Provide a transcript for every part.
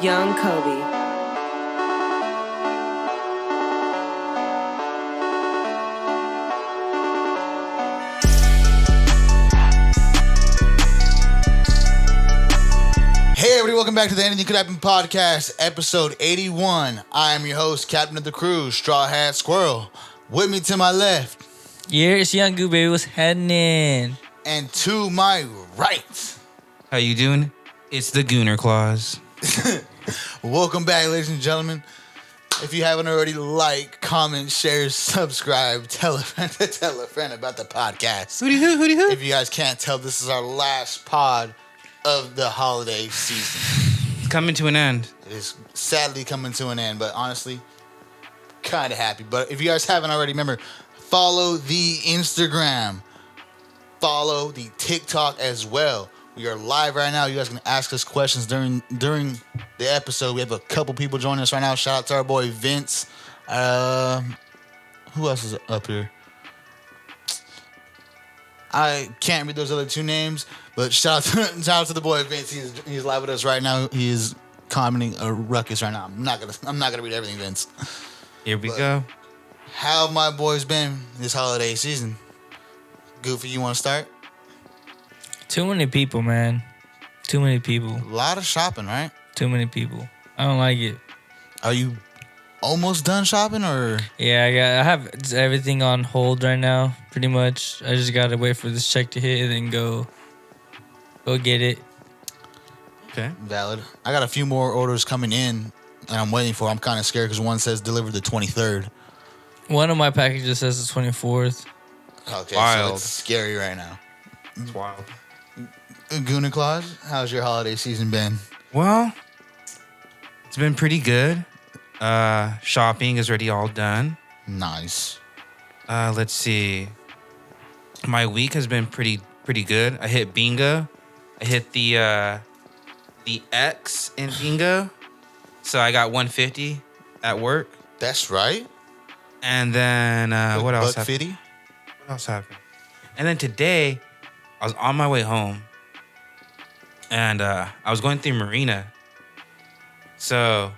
Young Kobe. Hey everybody, welcome back to the Anything Could Happen podcast, episode 81. I am your host, Captain of the Crew, Straw Hat Squirrel. With me to my left. Yeah, it's Young Goo, baby. What's happening? And to my right. How you doing? It's the Gooner Claus. Welcome back, ladies and gentlemen. If you haven't already, like, comment, share, subscribe, tell a friend about the podcast. Hooty hoo. If you guys can't tell, this is our last pod of the holiday season. It's coming to an end. It is sadly coming to an end, but honestly, kind of happy. But if you guys haven't already, remember, follow the Instagram. Follow the TikTok as well. We are live right now. You guys can ask us questions during the episode. We have a couple people joining us right now. Shout out to our boy Vince. Who else is up here? I can't read those other two names, but shout out to the boy Vince. He's live with us right now. He is commenting a ruckus right now. I'm not gonna read everything, Vince. Here we go. How have my boys been this holiday season? Goofy, you want to start? Too many people, man. Too many people. A lot of shopping, right? Too many people. I don't like it. Are you almost done shopping, or? Yeah, I have everything on hold right now, pretty much. I just gotta wait for this check to hit and then go get it. Okay. Valid. I got a few more orders coming in, and I'm waiting for. I'm kind of scared because one says delivered the 23rd. One of my packages says the 24th. Okay, Wild. so it's scary right now. It's wild. Gooner Claus, how's your holiday season been? Well, it's been pretty good. Shopping is already all done. Nice. Let's see. My week has been pretty good. I hit bingo. I hit the X in bingo. So I got 150 at work. That's right. And then what else Buck happened? 50? What else happened? And then today, I was on my way home, and I was going through Marina. So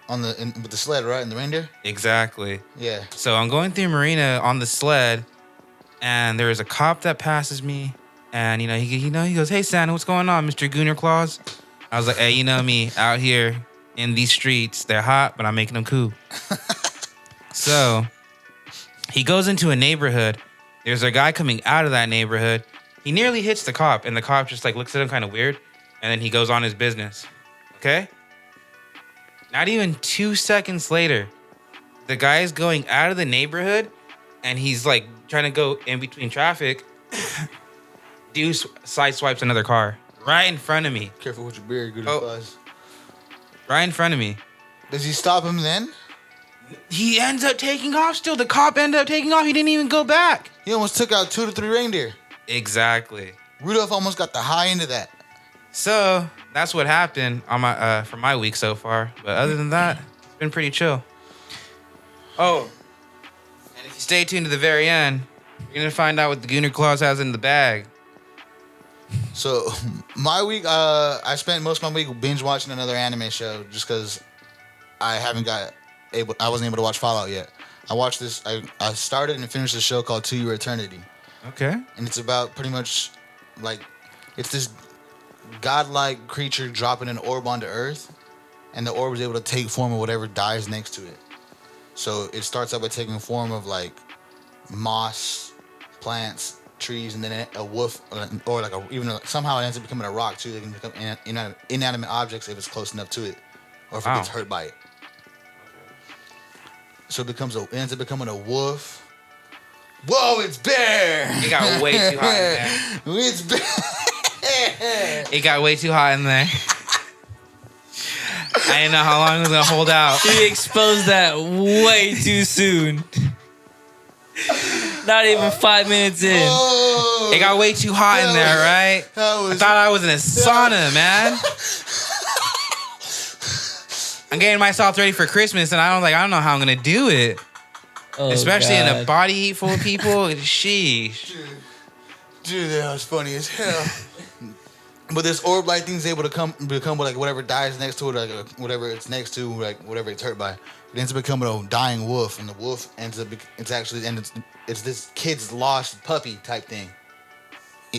With the sled, right? And the reindeer? exactly. Yeah. So I'm going through Marina on the sled, and there is a cop that passes me, and he goes, "Hey Santa, what's going on, Mr. Gooner Claus?" I was like, "Hey, you know me out here in these streets. They're hot, but I'm making them cool." So he goes into a neighborhood. There's a guy coming out of that neighborhood. He nearly hits the cop, and the cop just like looks at him kind of weird, and then he goes on his business. Okay? Not even 2 seconds later, the guy is going out of the neighborhood, and he's like trying to go in between traffic. Dude side swipes another car right in front of me. Careful with your beard, Gooner Oh. Claus. Right in front of me. Does he stop him then? He ends up taking off still. The cop ended up taking off. He didn't even go back. He almost took out 2 to 3 reindeer. Exactly. Rudolph almost got the high end of that. So that's what happened on my for my week so far. But other than that, it's been pretty chill. Oh, and if you stay tuned to the very end, you're gonna find out what the Gooner Claus has in the bag. So my week, I spent most of my week binge watching another anime show just because I wasn't able to watch Fallout yet. I watched this. I started and finished a show called To Your Eternity. Okay. And it's about pretty much like it's this godlike creature dropping an orb onto Earth, and the orb is able to take form of whatever dies next to it. So it starts out by taking form of like moss, plants, trees, and then a wolf, or like somehow it ends up becoming a rock too. They can become inanimate objects if it's close enough to it, or if it gets hurt by it. So it ends up becoming a wolf. Whoa, it's bear! It got way too hot in there. It's bear! It got way too hot in there. I didn't know how long it was gonna hold out. You exposed that way too soon. Not even 5 minutes in. Oh, It got way too hot in there, right? I thought I was in a sauna, man. I'm getting myself ready for Christmas, and I don't know how I'm gonna do it. Oh, Especially in a God. body heat full of people. Sheesh. Dude, that was funny as hell. But this orb-like thing is able to become like whatever dies next to it, like whatever it's next to, like whatever it's hurt by. It ends up becoming a dying wolf, and the wolf ends up. It's this kid's lost puppy type thing.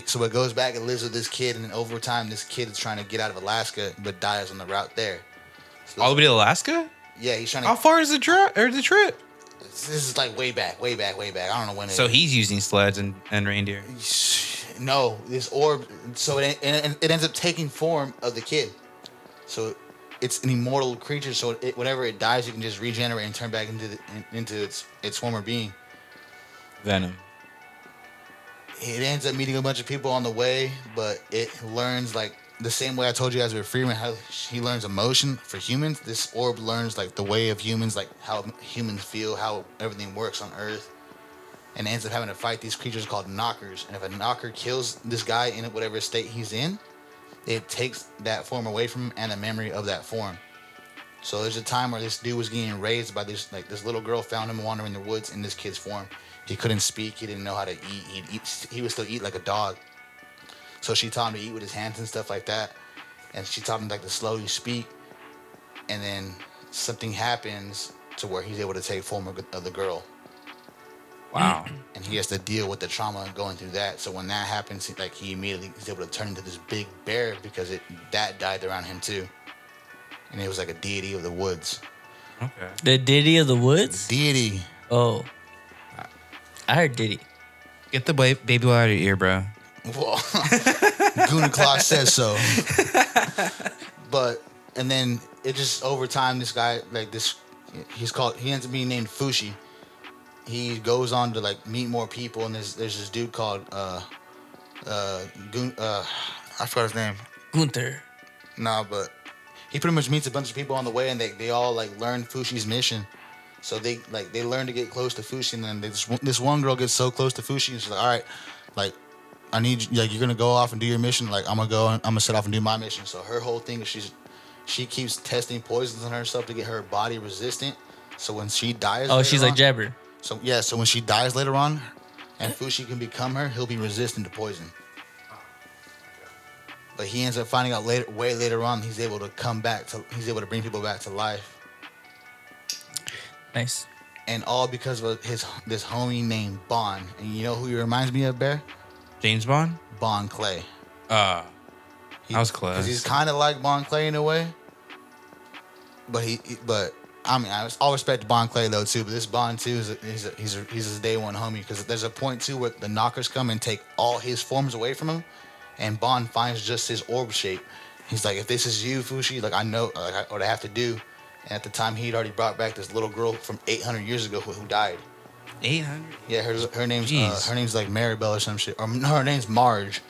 So it goes back and lives with this kid, and then over time, this kid is trying to get out of Alaska, but dies on the route there. So All the way to Alaska? yeah, he's trying to. How far is the trip? This is like way back. I don't know when. So he's using sleds and reindeer. No, this orb. So it ends up taking form of the kid. So it's an immortal creature. So whenever it dies, you can just regenerate and turn back into its former being. Venom. It ends up meeting a bunch of people on the way, but it learns like the same way I told you guys with Freeman, how he learns emotion for humans. This orb learns like the way of humans, like how humans feel, how everything works on Earth, and ends up having to fight these creatures called knockers. And if a knocker kills this guy in whatever state he's in, it takes that form away from him and the memory of that form. So there's a time where this dude was getting raised by this little girl found him wandering in the woods in this kid's form. He couldn't speak. He didn't know how to eat. He would still eat like a dog. So she taught him to eat with his hands and stuff like that. And she taught him like to slowly speak. And then something happens to where he's able to take form of the girl. Wow. And he has to deal with the trauma going through that. So when that happens, like he immediately is able to turn into this big bear because that died around him too. And it was like a deity of the woods. Okay. The Diddy of the Woods? Deity. Oh. I heard Diddy. Get the baby oil out of your ear, bro. Well, Gooner Claus says so. But, and then it just over time, this guy, like this, he ends up being named Fushi. He goes on to like meet more people, and there's this dude called, I forgot his name. Gunther. Nah, but he pretty much meets a bunch of people on the way, and they all like learn Fushi's mission. So they learn to get close to Fushi, and then this one girl gets so close to Fushi, and she's like, all right, like I need you, like you're gonna go off and do your mission, like I'm gonna set off and do my mission. So her whole thing is she keeps testing poisons on herself to get her body resistant. So when she dies, Oh, she's like Jabber. So yeah, so when she dies later on, and Fushi can become her, he'll be resistant to poison. But he ends up finding out way later on, he's able to bring people back to life. Nice. And all because of this homie named Bond. And you know who he reminds me of, Bear? James Bond? Bond Clay. That was close. Because he's kind of like Bond Clay in a way. But I mean, all respect to Bond Clay though too. But this Bond too he's his day one homie. Because there's a point too where the knockers come and take all his forms away from him, and Bond finds just his orb shape. He's like, if this is you, Fushi, like I know what I have to do. And at the time, he'd already brought back this little girl from 800 years ago who died. 800? Yeah, her name's like Maribel or some shit. Or no, her name's Marge.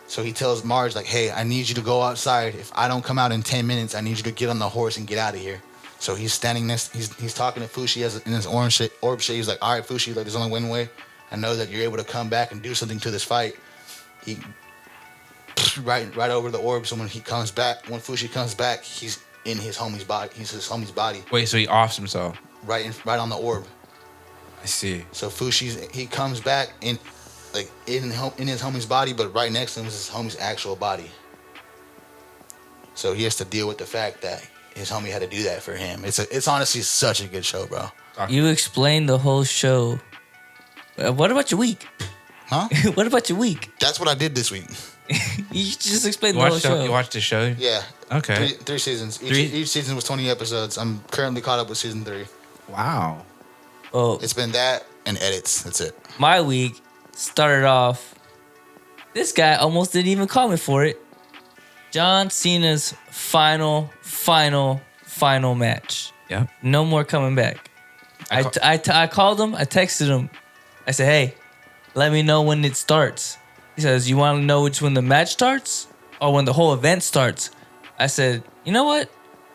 So he tells Marge like, hey, I need you to go outside. If I don't come out in 10 minutes, I need you to get on the horse and get out of here. So he's standing next. He's talking to Fushi in his orb shape. He's like, all right, Fushi, like there's only one way. I know that you're able to come back and do something to this fight. He right over the orb. So when Fushi comes back, he's in his homie's body. He's his homie's body. Wait, so he offs himself? Right on the orb. I see. So he comes back in his homie's body, but right next to him is his homie's actual body. So he has to deal with the fact that his homie had to do that for him. It's honestly such a good show, bro. You explained the whole show. What about your week? Huh? What about your week? That's what I did this week. You just explained the whole show. You watched the show? Yeah. Okay. Three seasons. Each season was 20 episodes. I'm currently caught up with season 3. Wow. Oh, It's been that and edits. That's it. my week started off. This guy almost didn't even call me for it. John Cena's final match. Yep. No more coming back. I called him. I texted him. I said, hey, let me know when it starts. He says, you want to know when the match starts or when the whole event starts? I said, you know what?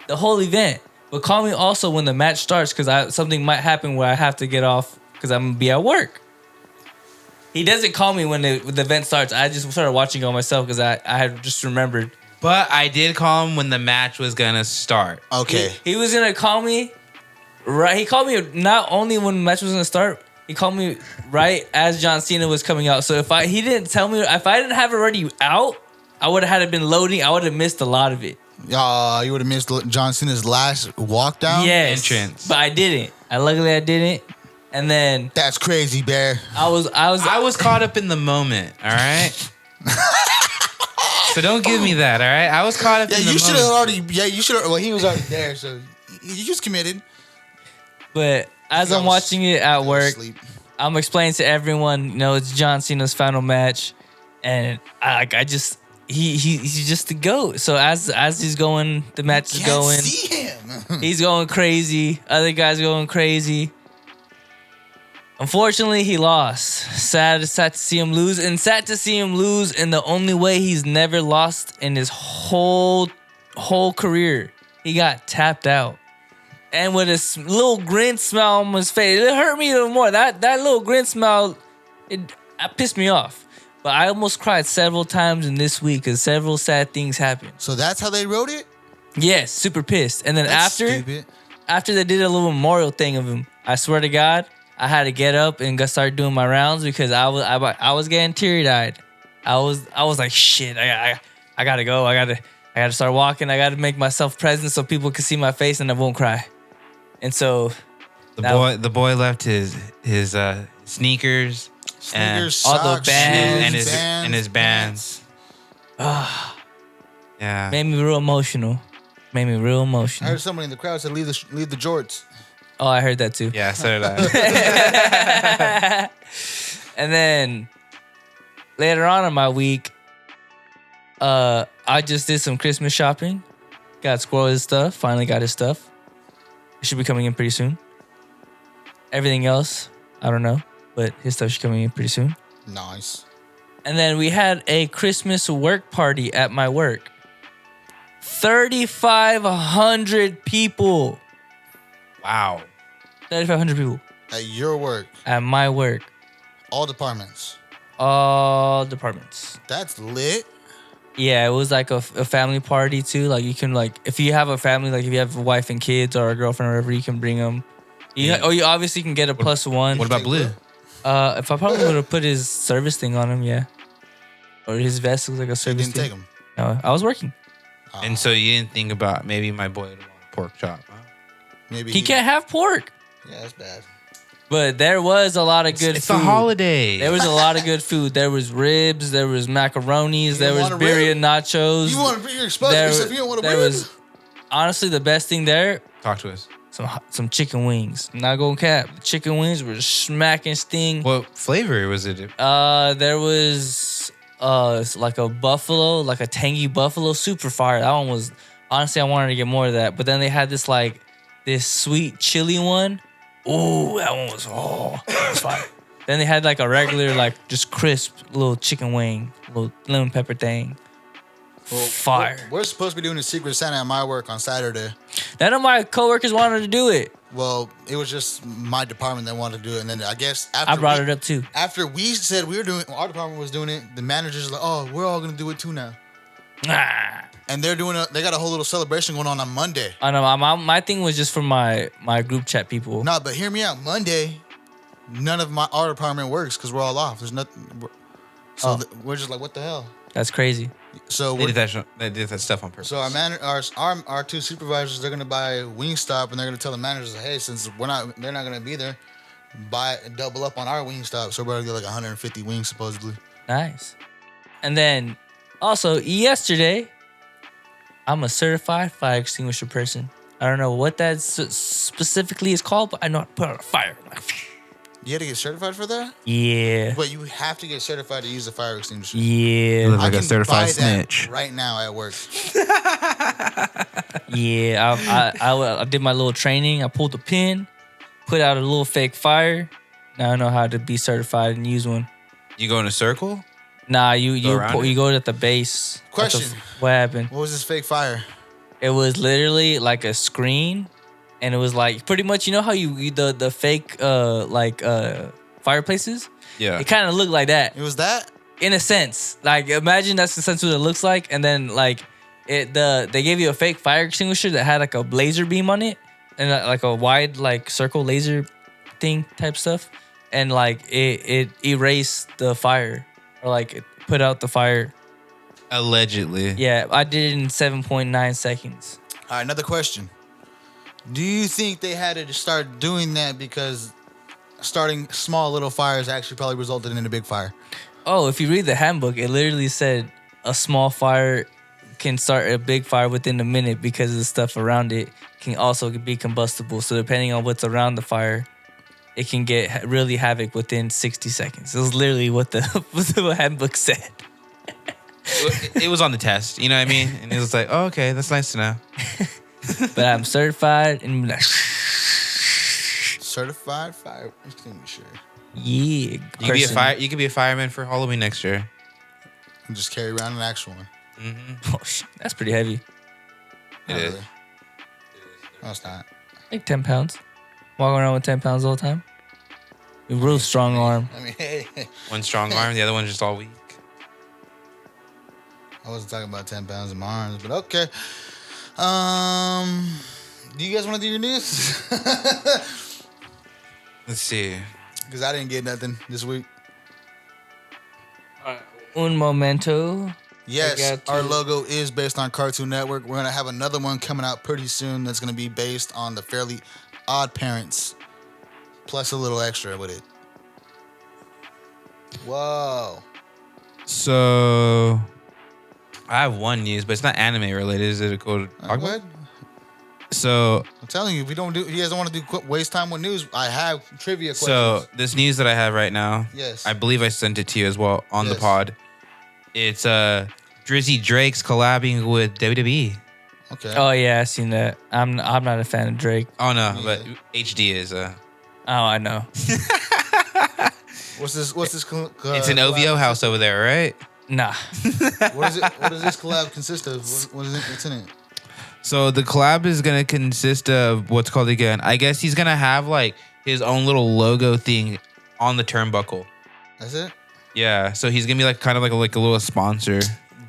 The whole event. But call me also when the match starts because something might happen where I have to get off because I'm going to be at work. He doesn't call me when the event starts. I just started watching on myself because I had just remembered. But I did call him when the match was going to start. Okay. He was going to call me. Right. He called me not only when the match was going to start, he called me right as John Cena was coming out. So if I didn't have it already out, I would have had it been loading. I would have missed a lot of it. You would have missed John Cena's last walk down. Yes, entrance. but I didn't. Luckily I didn't. And then That's crazy, Bear. I was caught up in the moment. All right. So don't give me that. All right. I was caught up in the moment. You should have already. Yeah, you should have. Well, he was already there, so he was committed. But as I'm watching it at work, Sleep. I'm explaining to everyone, it's John Cena's final match, and he's just the GOAT. So as he's going, the match is going. See him. He's going crazy. Other guys going crazy. Unfortunately, he lost. Sad to see him lose, and sad to see him lose in the only way he's never lost in his whole career. He got tapped out. And with a little grin smile on his face, it hurt me even more. That little grin smile, it pissed me off. But I almost cried several times in this week because several sad things happened. So that's how they wrote it? Yes, super pissed. And then after they did a little memorial thing of him, I swear to God, I had to get up and start doing my rounds because I was getting teary-eyed. I was like, shit, I gotta go. I gotta start walking. I gotta make myself present so people can see my face and I won't cry. And so the boy left his sneakers and socks, all the bands, and his bands. Yeah, made me real emotional. I heard somebody in the crowd said, leave the jorts. Oh, I heard that too. Yeah, so did I. And then later on in my week, I just did some Christmas shopping. Got Squirrel his stuff. Finally got his stuff. It should be coming in pretty soon. Everything else, I don't know. But his stuff should be coming in pretty soon. Nice. And then we had a Christmas work party at my work. 3,500 people. Wow. 3,500 people. At your work. At my work. All departments. All departments. That's lit. Yeah, it was like a family party too. Like you can if you have a family, like if you have a wife and kids or a girlfriend or whatever, you can bring them. You obviously can get a +1. What about Blue? If I probably would have put his service thing on him, yeah. Or his vest was like a service You didn't thing. take him. No, I was working. And so you didn't think about maybe my boy would want a pork chop, huh? Maybe He can't have pork. Yeah, that's bad. But there was a lot of good It's food. a holiday. There was a lot of good food. There was ribs. There was macaronis. There was birria nachos. You want to? You're exposing yourself. You don't want to. There was honestly the best thing there. Talk to us. Some chicken wings. I'm not gonna cap. The chicken wings were smacking sting. What flavor was it? There was like a buffalo, like a tangy buffalo, super fire. That one was honestly I wanted to get more of that. But then they had this sweet chili one. Ooh, that one was that was fire. Then they had like a regular, just crisp little chicken wing, little lemon pepper thing. Fire. We're supposed to be doing a Secret Santa at my work on Saturday. None of my coworkers wanted to do it. Well, it was just my department that wanted to do it, and then I guess after I brought it up too. After we said we were doing, our department was doing it. The managers were like, "Oh, we're all gonna do it too now." And they're doing they got a whole little celebration going on Monday. I know my thing was just for my group chat people. No, but hear me out. Monday, none of our department works because we're all off. There's nothing. So we're just like, what the hell? That's crazy. So they did that stuff on purpose. So our two supervisors, they're gonna buy Wingstop and they're gonna tell the managers, hey, since they're not gonna be there, double up on our Wingstop. So we're gonna get like 150 wings supposedly. Nice. And then also yesterday, I'm a certified fire extinguisher person. I don't know what that specifically is called, but I know how to put out a fire. You had to get certified for that? Yeah. But you have to get certified to use a fire extinguisher. Yeah. You look like I a can certified buy snitch. that right now at work. Yeah. I did my little training. I pulled the pin, put out a little fake fire. Now I know how to be certified and use one. You go in a circle? Nah, you go at the base. Question. What happened? What was this fake fire? It was literally like a screen, and it was like pretty much how the fake fireplaces. Yeah. It kind of looked like that. It was that? In a sense, like imagine that's the sense what it looks like, and then they gave you a fake fire extinguisher that had like a laser beam on it, and like a wide circle laser thing type stuff, and it erased the fire or it put out the fire. Allegedly. Yeah, I did it in 7.9 seconds. All right, another question. Do you think they had to start doing that because starting small little fires actually probably resulted in a big fire? Oh, if you read the handbook, it literally said a small fire can start a big fire within a minute because the stuff around it can also be combustible. So depending on what's around the fire, it can get really havoc within 60 seconds. It was literally what the handbook said. It was on the test, you know what I mean? And it was like, oh, okay, that's nice to know. But I'm certified and like, Certified fire extinguisher. yeah. You could be a fireman for Halloween next year. And just carry around an actual one. Oh shit, that's pretty heavy. It Not is. really. No, it's not. Like 10 pounds. Walking around with 10 pounds all the time. A real strong arm. I mean, hey, One strong arm, the other one's just all weak. I wasn't talking about 10 pounds in my arms, but okay. Do you guys want to do your news? Let's see. Because I didn't get nothing this week. Un momento. Yes, got our to- logo is based on Cartoon Network. We're going to have another one coming out pretty soon that's going to be based on the Fairly Odd Parents, plus a little extra with it. Whoa. So, I have one news, but it's not anime related. Is it cool to talk Go about? ahead. So, I'm telling you, if you guys don't want to waste time with news, I have trivia questions. so this news that I have right now, Yes. I believe I sent it to you as well on the Yes. pod. It's Drizzy Drake's collabing with WWE. Okay. Oh yeah, I seen that. I'm not a fan of Drake. Oh no, Yeah. but HD is Oh, I know. What's this? it's an OVO house over there, right? Nah. What does this collab consist of? What's in it? So the collab is gonna consist of what's called again. I guess he's gonna have like his own little logo thing on the turnbuckle. That's it? Yeah, so he's gonna be like kind of like a little sponsor,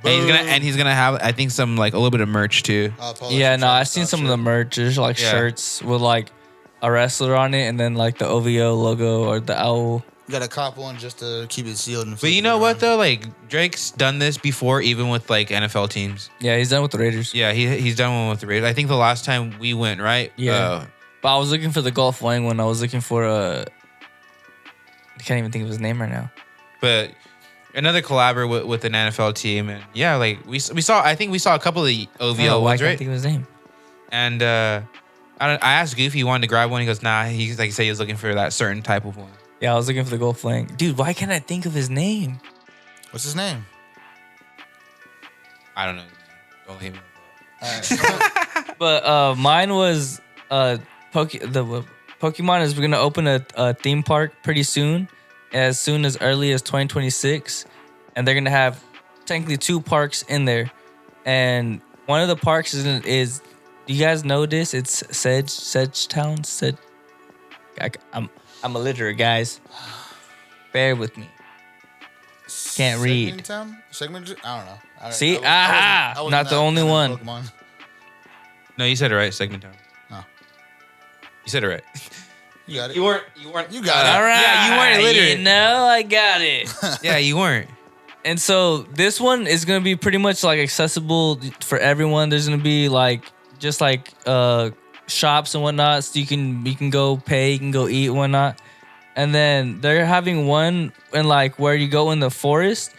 and he's gonna have I think some like a little bit of merch too. Yeah, no, I've seen some of the merch. There's like Yeah. shirts with like a wrestler on it and then like the OVO logo or the owl. You got to cop one just to keep it sealed. And But flip you it know what around. though, like Drake's done this before, even with like NFL teams. Yeah, he's done with the Raiders. Yeah, he's done one with the Raiders. I think the last time we went, right? Yeah. But I was looking for the Golf Wang one. I was looking for I can't even think of his name right now. But another collabor with an NFL team, and yeah, like we saw. I think we saw a couple of the OVO Oh, I ones, can't right? think of his name. And I asked Goofy he wanted to grab one. He goes, nah. He said he was looking for that certain type of one. Yeah, I was looking for the Golf Wang. Dude, why can't I think of his name? What's his name? I don't know. Don't hit me. All right. But mine was Pokemon is gonna open a theme park pretty soon as early as 2026, and they're gonna have technically 2 parks in there, and one of the parks is do you guys know this? It's Sedgetown. I'm illiterate, guys. Bear with me. Can't read. Segment? I don't know. See? I wasn't Not the that only into one. Pokemon. No, you said it right. Segment time. No. You said it right. You got it. You weren't. You got it. All right. Yeah, you weren't illiterate. You know, I got it. Yeah, you weren't. And so this one is gonna be pretty much like accessible for everyone. There's gonna be like just like shops and whatnot, so you can go pay, you can go eat and whatnot. And then they're having one in like where you go in the forest,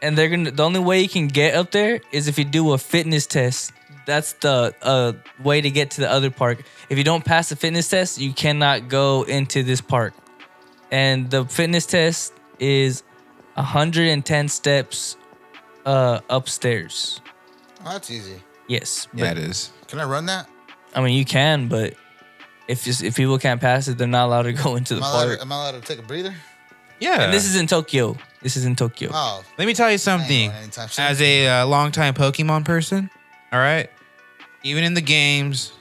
and the only way you can get up there is if you do a fitness test. That's the way to get to the other park. If you don't pass the fitness test, you cannot go into this park. And the fitness test is 110 steps upstairs. Oh, that's easy. Yes. Yeah, but- it is. Can I run that? I mean, you can, but if people can't pass it, they're not allowed to go into the park. Am I allowed to take a breather? Yeah. And this is in Tokyo. Oh, Let me tell you I ain't something. going anytime soon. As a longtime Pokemon person, all right, even in the games,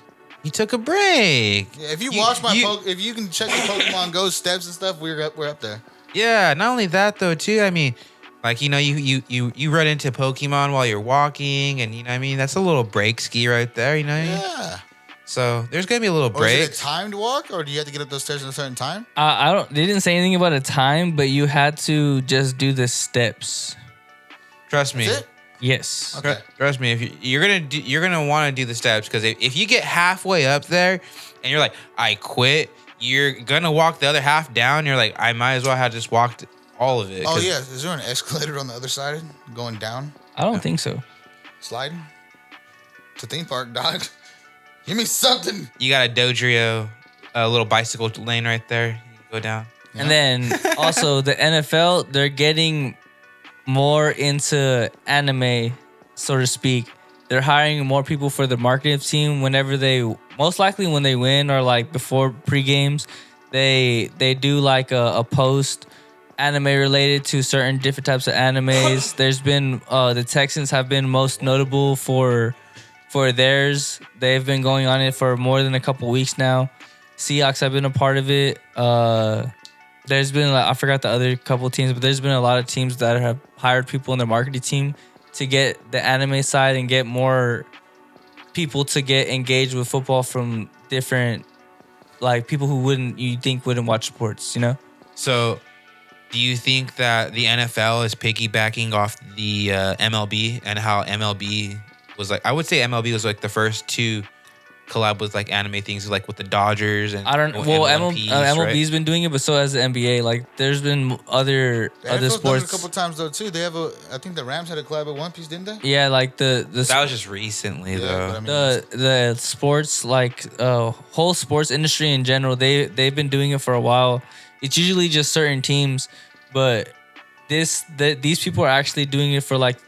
he took a break. Yeah, if you You- watch my you- if you can check the Pokemon Go steps and stuff, we're up there. Yeah, not only that though, too. I mean, like you run into Pokemon while you're walking, and you know what I mean that's a little break ski right there. You know what I mean? Yeah. So there's gonna be a little Or is break. it a timed walk, or do you have to get up those stairs at a certain time? I don't. They didn't say anything about a time, but you had to just do the steps. Trust me. That's it? Yes. Okay. Trust me, if you're gonna want to do the steps, because if you get halfway up there and you're like, I quit, you're gonna walk the other half down. You're like, I might as well have just walked all of it. Oh yeah, is there an escalator on the other side going down, I don't think so. sliding? It's a theme park, dog. Give me something. You got a Dodrio, a little bicycle lane right there. You can go down. And then also the NFL, they're getting more into anime, so to speak. They're hiring more people for the marketing team whenever most likely when they win or like before pre-games, they do like a post anime related to certain different types of animes. There's been the Texans have been most notable for theirs. They've been going on it for more than a couple weeks now. Seahawks have been a part of it. There's been I forgot the other couple teams, but there's been a lot of teams that have hired people in their marketing team to get the anime side and get more people to get engaged with football from different like people who wouldn't watch sports, you know? So, do you think that the NFL is piggybacking off the MLB and how MLB was like? I would say MLB was like the first to collab with like anime things, like with the Dodgers and I don't. Well, MLB's right? been doing it, but so has the NBA. Like, there's been other NFL's done it sports. a couple times though too. They have I think the Rams had a collab with One Piece, didn't they? Yeah, like the That was just recently though. but I mean, the sports like whole sports industry in general. They've been doing it for a while. It's usually just certain teams, but these people are actually doing it for like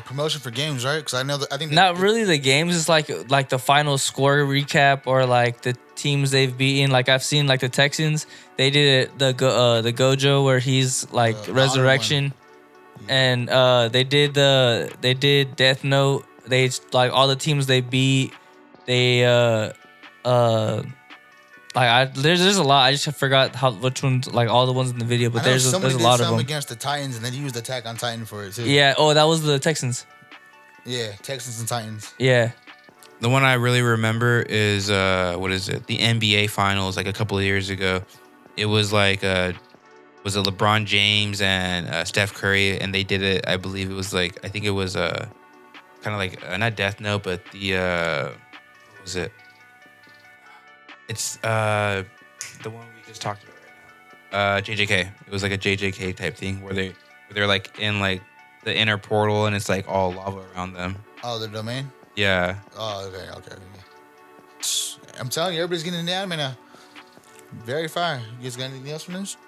promotion for games, right? Because I think not really the games. It's like the final score recap or like the teams they've beaten. Like I've seen like the Texans, they did it, the Gojo where he's like the Resurrection, and they did Death Note. They like all the teams they beat. They there's a lot. I just forgot which ones, like all the ones in the video, but there's a lot of them. Against the Titans, and then he used Attack on Titan for it too. Yeah. Oh, that was the Texans. Yeah, Texans and Titans. Yeah. The one I really remember is what is it? The NBA Finals, like a couple of years ago. It was like was it LeBron James and Steph Curry, and they did it. I believe it was like I think it was kind of like not Death Note, but the what was it? It's the one we just talked about right now. JJK. It was like a JJK type thing where they're like in like the inner portal and it's like all lava around them. Oh, the domain. Yeah. Oh, okay. I'm telling you, everybody's getting into anime now. Very fire. You guys got anything else for news?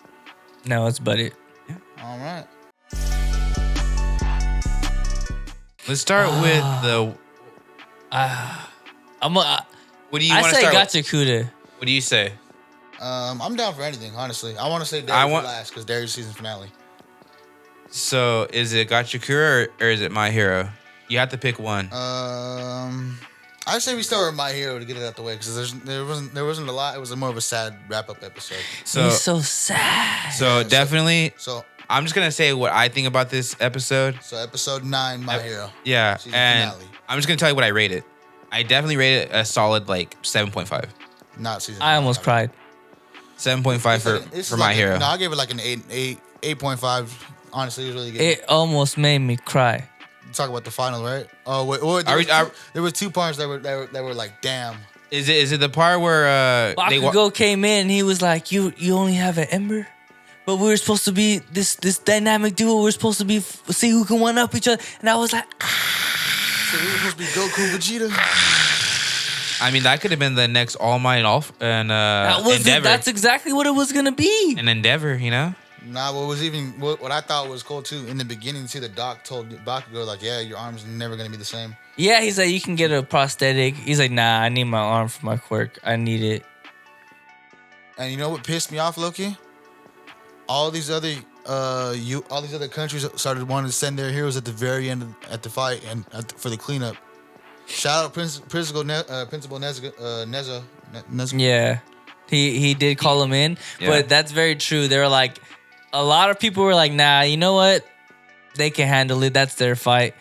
No, it's but it. Yeah. All right. Let's start with the. What do you want to start with? I say Gachiakuta. What do you say? I'm down for anything, honestly. I want to say Derry for last because Derry's season finale. So is it Gachiakuta or is it My Hero? You have to pick one. I say we start with My Hero to get it out the way because there wasn't a lot. It was more of a sad wrap up episode. So he's so sad. So yeah, definitely. So I'm just gonna say what I think about this episode. So episode 9, My Hero. Yeah, season and finale. I'm just gonna tell you what I rate it. I definitely rate it a solid like 7.5. Not season. I almost cried. 7.5 for My Hero. No, I gave it like an 8.5. Honestly, it was really good. It almost made me cry. Talk about the final, right? Oh wait, there was 2 parts that were like, damn. Is it the part where Bakugo came in and he was like, you only have an ember, but we were supposed to be this dynamic duo. We're supposed to be see who can one up each other, and I was like, So we were supposed to be Goku, Vegeta. I mean, that could have been the next All Might and Endeavor. That's exactly what it was gonna be. An Endeavor, you know. Nah, what I thought was cool too. In the beginning, too, the doc told Bakugo like, "Yeah, your arm's never gonna be the same." Yeah, he's like, you can get a prosthetic. He's like, nah, I need my arm for my quirk. I need it. And you know what pissed me off, Loki? All these other countries started wanting to send their heroes at the very end at the fight and for the cleanup. Shout out Principal Neza. Yeah, he did call him in, but that's very true. They were like, a lot of people were like, nah, you know what? They can handle it. That's their fight.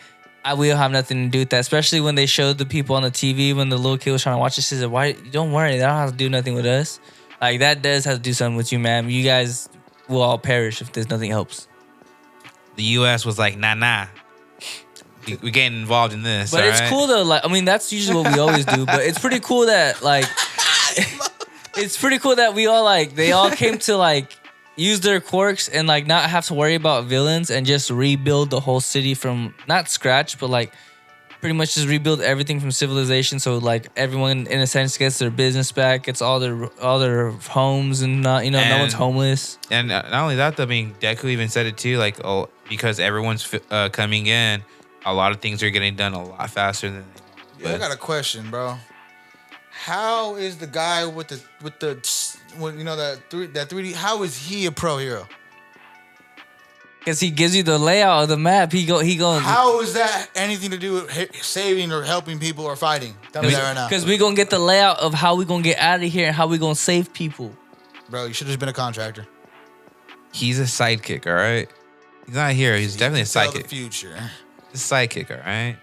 We don't have nothing to do with that. Especially when they showed the people on the TV when the little kid was trying to watch it. She said, "Why? Don't worry, they don't have to do nothing with us. Like that does have to do something with you, man. You guys will all perish if there's nothing helps." The U.S. was like, nah. we getting involved in this. But it's cool though. Like, I mean, that's usually what we always do. But it's pretty cool that like, it's pretty cool that we all like they all came to like use their quirks and like not have to worry about villains and just rebuild the whole city from not scratch, but like pretty much just rebuild everything from civilization. So like everyone in a sense gets their business back, gets all their homes, and not no one's homeless. And not only that, though, I mean, Deku even said it too. Like, because everyone's coming in, a lot of things are getting done a lot faster than. I got a question, bro. How is the guy with the that 3D? How is he a pro hero? Because he gives you the layout of the map. He going. How is that anything to do with saving or helping people or fighting? Tell me that right now. Because we gonna get the layout of how we gonna get out of here and how we gonna save people. Bro, you should have just been a contractor. He's a sidekick, all right? He's not a hero. He's definitely a sidekick. The future. He's a sidekick, all right?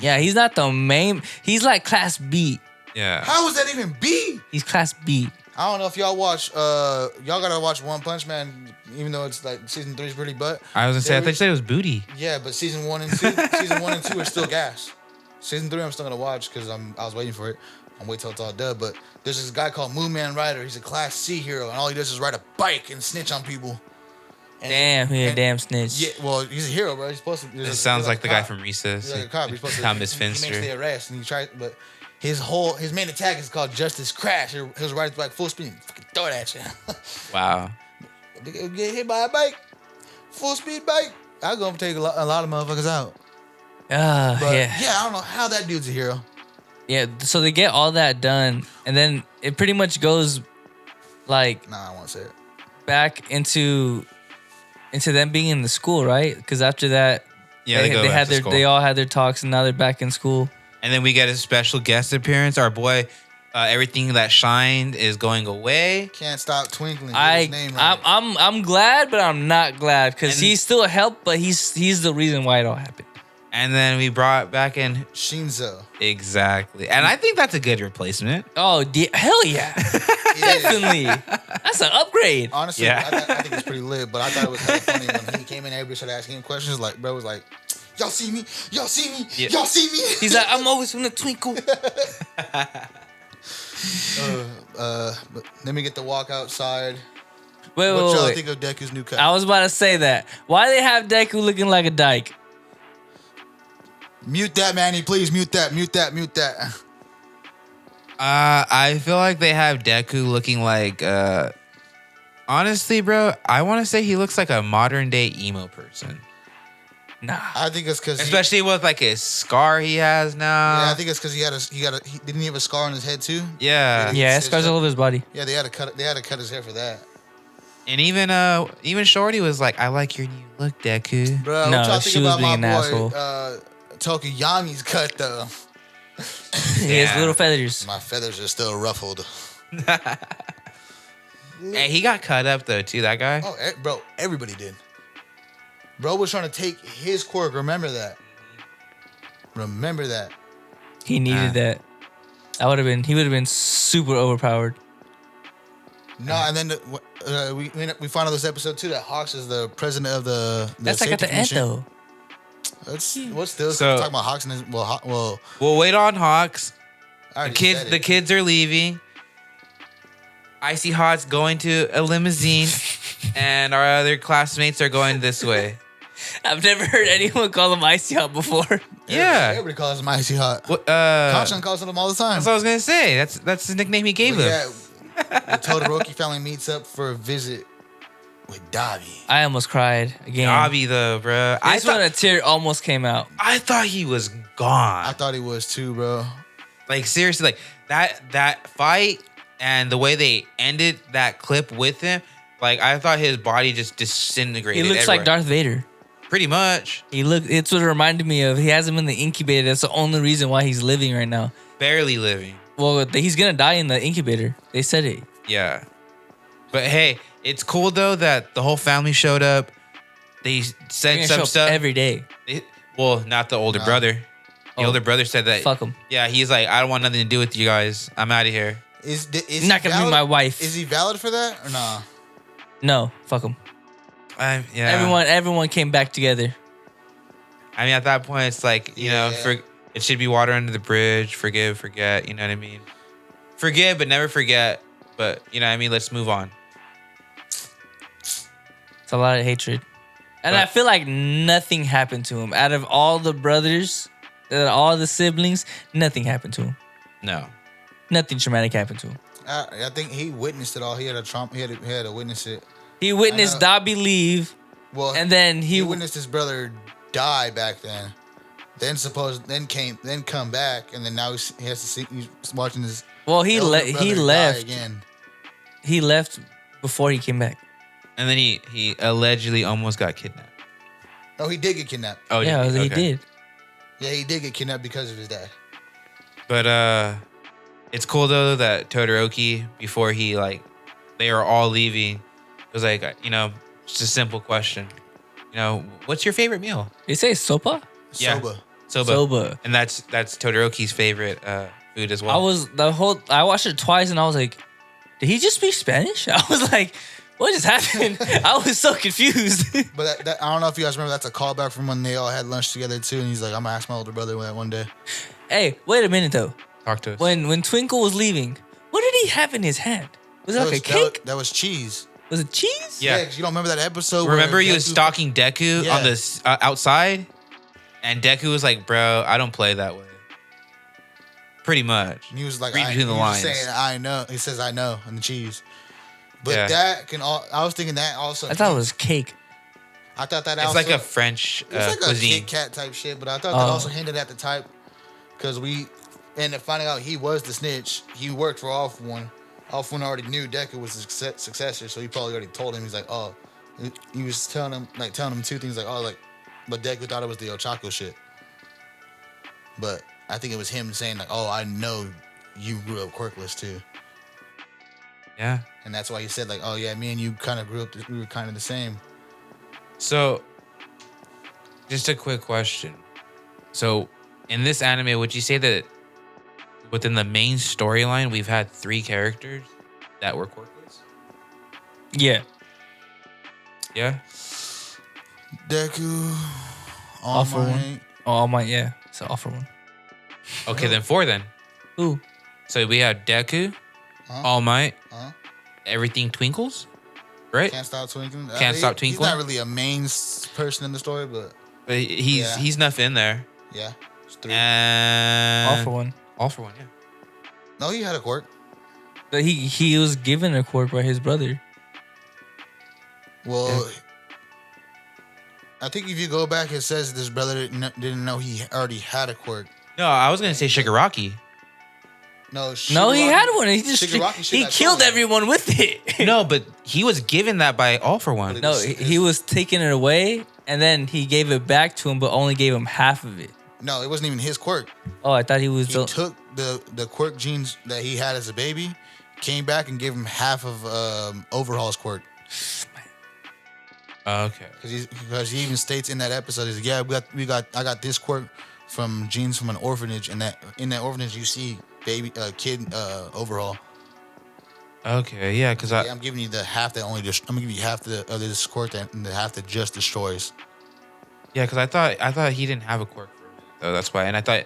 Yeah, he's not the main. He's like class B. Yeah. How is that even B? He's class B. I don't know if y'all watch. Y'all gotta watch One Punch Man, even though it's like season 3 is pretty butt. I was gonna say, I thought you said it was booty. Yeah, but season 1 and 2, season 1 and 2 are still gas. Season 3 I'm still gonna watch because I was waiting for it. I'm waiting till it's all done. But there's this guy called Moon Man Rider. He's a class C hero, and all he does is ride a bike and snitch on people. And, a damn snitch. Yeah, well, he's a hero, bro. He's supposed to. It sounds like the guy from Recess. He's like a cop. He's supposed to. Thomas He Finster. makes the arrest, and he tries, but his main attack is called Justice Crash. He'll ride his bike full speed, and fucking throw it at you. Wow. Get hit by a bike, full speed bike. I'll go and take a lot of motherfuckers out. But yeah. I don't know how that dude's a hero. Yeah, so they get all that done, and then it pretty much goes like Nah, I won't say it. back into them being in the school, right? Because after that, Yeah, they all had their talks, and now they're back in school. And then we get a special guest appearance. Our boy, everything that shined is going away. Can't stop twinkling. Get his name right. I'm glad, but I'm not glad because he's still a help, but he's the reason why it all happened. And then we brought back in Shinzo. Exactly, and I think that's a good replacement. Oh, hell yeah, definitely. That's an upgrade. Honestly, Yeah. I think it's pretty lit, but I thought it was kind of funny when he came in. Everybody started asking him questions. Like, bro was like, "Y'all see me? Y'all see me? Yeah. Y'all see me?" He's like, I'm always gonna twinkle. But let me get the walk outside. Wait, What y'all wait. think of Deku's new cut? I was about to say that. Why they have Deku looking like a dyke? Mute that, Manny. Please mute that. Mute that. Mute that. I feel like they have Deku looking like. Honestly, bro, I want to say he looks like a modern day emo person. Nah. I think it's because Especially with like his scar he has now. Yeah, I think it's because he didn't he have a scar on his head too? Yeah. Yeah, it it's scars all over his body. Yeah, they had to cut his hair for that. And even Shorty was like, "I like your new look, Deku." Bro, No, what y'all she think was about being my an boy asshole. Tokuyami's cut though? He has Yeah. little feathers. My feathers are still ruffled. Hey, he got cut up though too. That guy. Oh, bro, everybody did. Bro was trying to take his quirk. Remember that. Remember that. He needed that. He would have been super overpowered. No, and then we found out this episode too that Hawks is the president of the That's like at safety the end commission. though. What's still So- talking about Hawks and his, well, We'll wait on Hawks. I already Kids, said the it. kids are leaving. Icy Hot's going to a limousine, and our other classmates are going this way. I've never heard anyone call him Icy Hot before. Yeah. Everybody calls him Icy Hot. What, Kanchan calls him all the time. that's what I was gonna say. That's the nickname he gave him. Yeah, the Todoroki family meets up for a visit with Dabi. I almost cried again. Obby though, bro. This one, a tear almost came out. I thought he was I gone. thought he was too, bro. Like seriously, like that fight and the way they ended that clip with him, like I thought his body just He disintegrated. looks like everywhere. Darth Vader. Pretty much. It's what it reminded me of. He has him in the incubator. That's the only reason why he's living right now. Barely living. Well, he's gonna die in the incubator. They said it. Yeah. But hey, it's cool though that the whole family showed up. They They're said gonna some show up stuff. every day. Well, not the older brother. The Oh. older brother said that. Fuck him. Yeah, he's like, I don't want nothing to do with you guys. I'm out of here. Is He's not he gonna be valid? my wife. Is he valid for that or nah? No, fuck him. Yeah. Everyone came back together. I mean, at that point, it's like, you know, Yeah. it should be water under the bridge. Forgive, forget. You know what I mean? Forgive, but never forget. But, you know what I mean? Let's move on. It's a lot of hatred. And But- I feel like nothing happened to him. Out of all the brothers, all the siblings, nothing happened to him. No. Nothing traumatic happened to him. I think he witnessed it all. He had a trauma. He had to witness it. He witnessed know. Dobby leave, Well, and then he witnessed his brother die back then. Then come back, and then now he has to see. He's watching his. Well, he elder brother die left. again. He left before he came back. And then he allegedly almost got kidnapped. Oh, he did get kidnapped. Oh, Yeah, he he did. Yeah, he did get kidnapped because of his dad. But it's cool though that Todoroki, before they were all leaving, it was like, you know, just a simple question. You know, what's your favorite meal? They say sopa? Yeah. Soba. Soba. And that's Todoroki's favorite food as well. I watched it twice and I was like, did he just speak Spanish? I was like, what just happened? I was so confused. But that, I don't know if you guys remember, that's a callback from when they all had lunch together too. And he's like, I'm gonna ask my older brother that one day. Hey, wait a minute though. Talk to us. When Twinkle was leaving, what did he have in his hand? Was it like a cake? That was cheese. Was it cheese? Yeah. 'Cause you don't remember that episode? Remember where he was Deku- stalking Deku Yeah. on the outside? And Deku was like, bro, I don't play that way. Pretty much. And he was like, Read between the he was lines. saying, I know. He says, I know, and the cheese. But Yeah. that can all. I was thinking that also. I thought it was cake. I thought that It's also. like a French It's like a cuisine. Kit Kat type shit, but I thought Oh. that also hinted at the type because we ended up finding out he was the snitch. He worked for All For One. All For One already knew Deku was his successor, so he probably already told him. He's like, oh, he was telling him two things like, oh, like, but Deku thought it was the Ochako shit. But I think it was him saying like, oh, I know you grew up quirkless too, Yeah. and that's why he said like, oh yeah, me and you kind of grew up. We were kind of the same. So, just a quick question. So, in this anime, would you say that within the main storyline, we've had 3 characters that were quirkless? Yeah. Yeah? Deku, All For One. Might. Oh, All Might, yeah. It's an offer one. Okay, then 4 then. Ooh. So, we have Deku, Huh? All Might, Everything Twinkles, right? Can't stop twinkling. Can't stop He's twinkling? not really a main person in the story, but But he's Yeah. he's enough in there. yeah, it's 3. And All For One. All for one, yeah. No, he had a quirk. But he was given a quirk by his brother. Well, I think if you go back, it says this brother didn't know he already had a quirk. No, I was gonna say Shigaraki. No, No, he Shigaraki- had one. He just Shigaraki should he have killed told him. everyone with it. No, but he was given that by All for One. No, he was taking it away, and then he gave it back to him, but only gave him half of it. No, it wasn't even his quirk. Oh, I thought he was. He took the quirk genes that he had as a baby, came back and gave him half of Overhaul's quirk. Okay. Because he even states in that episode, he's like, yeah, I got this quirk from genes from an orphanage, and that in that orphanage you see baby kid Overhaul. Okay, yeah, because Yeah, I'm giving you the half that only I'm gonna give you half of this quirk and the half that just destroys. I thought he didn't have a quirk for a minute, though. That's why, and I thought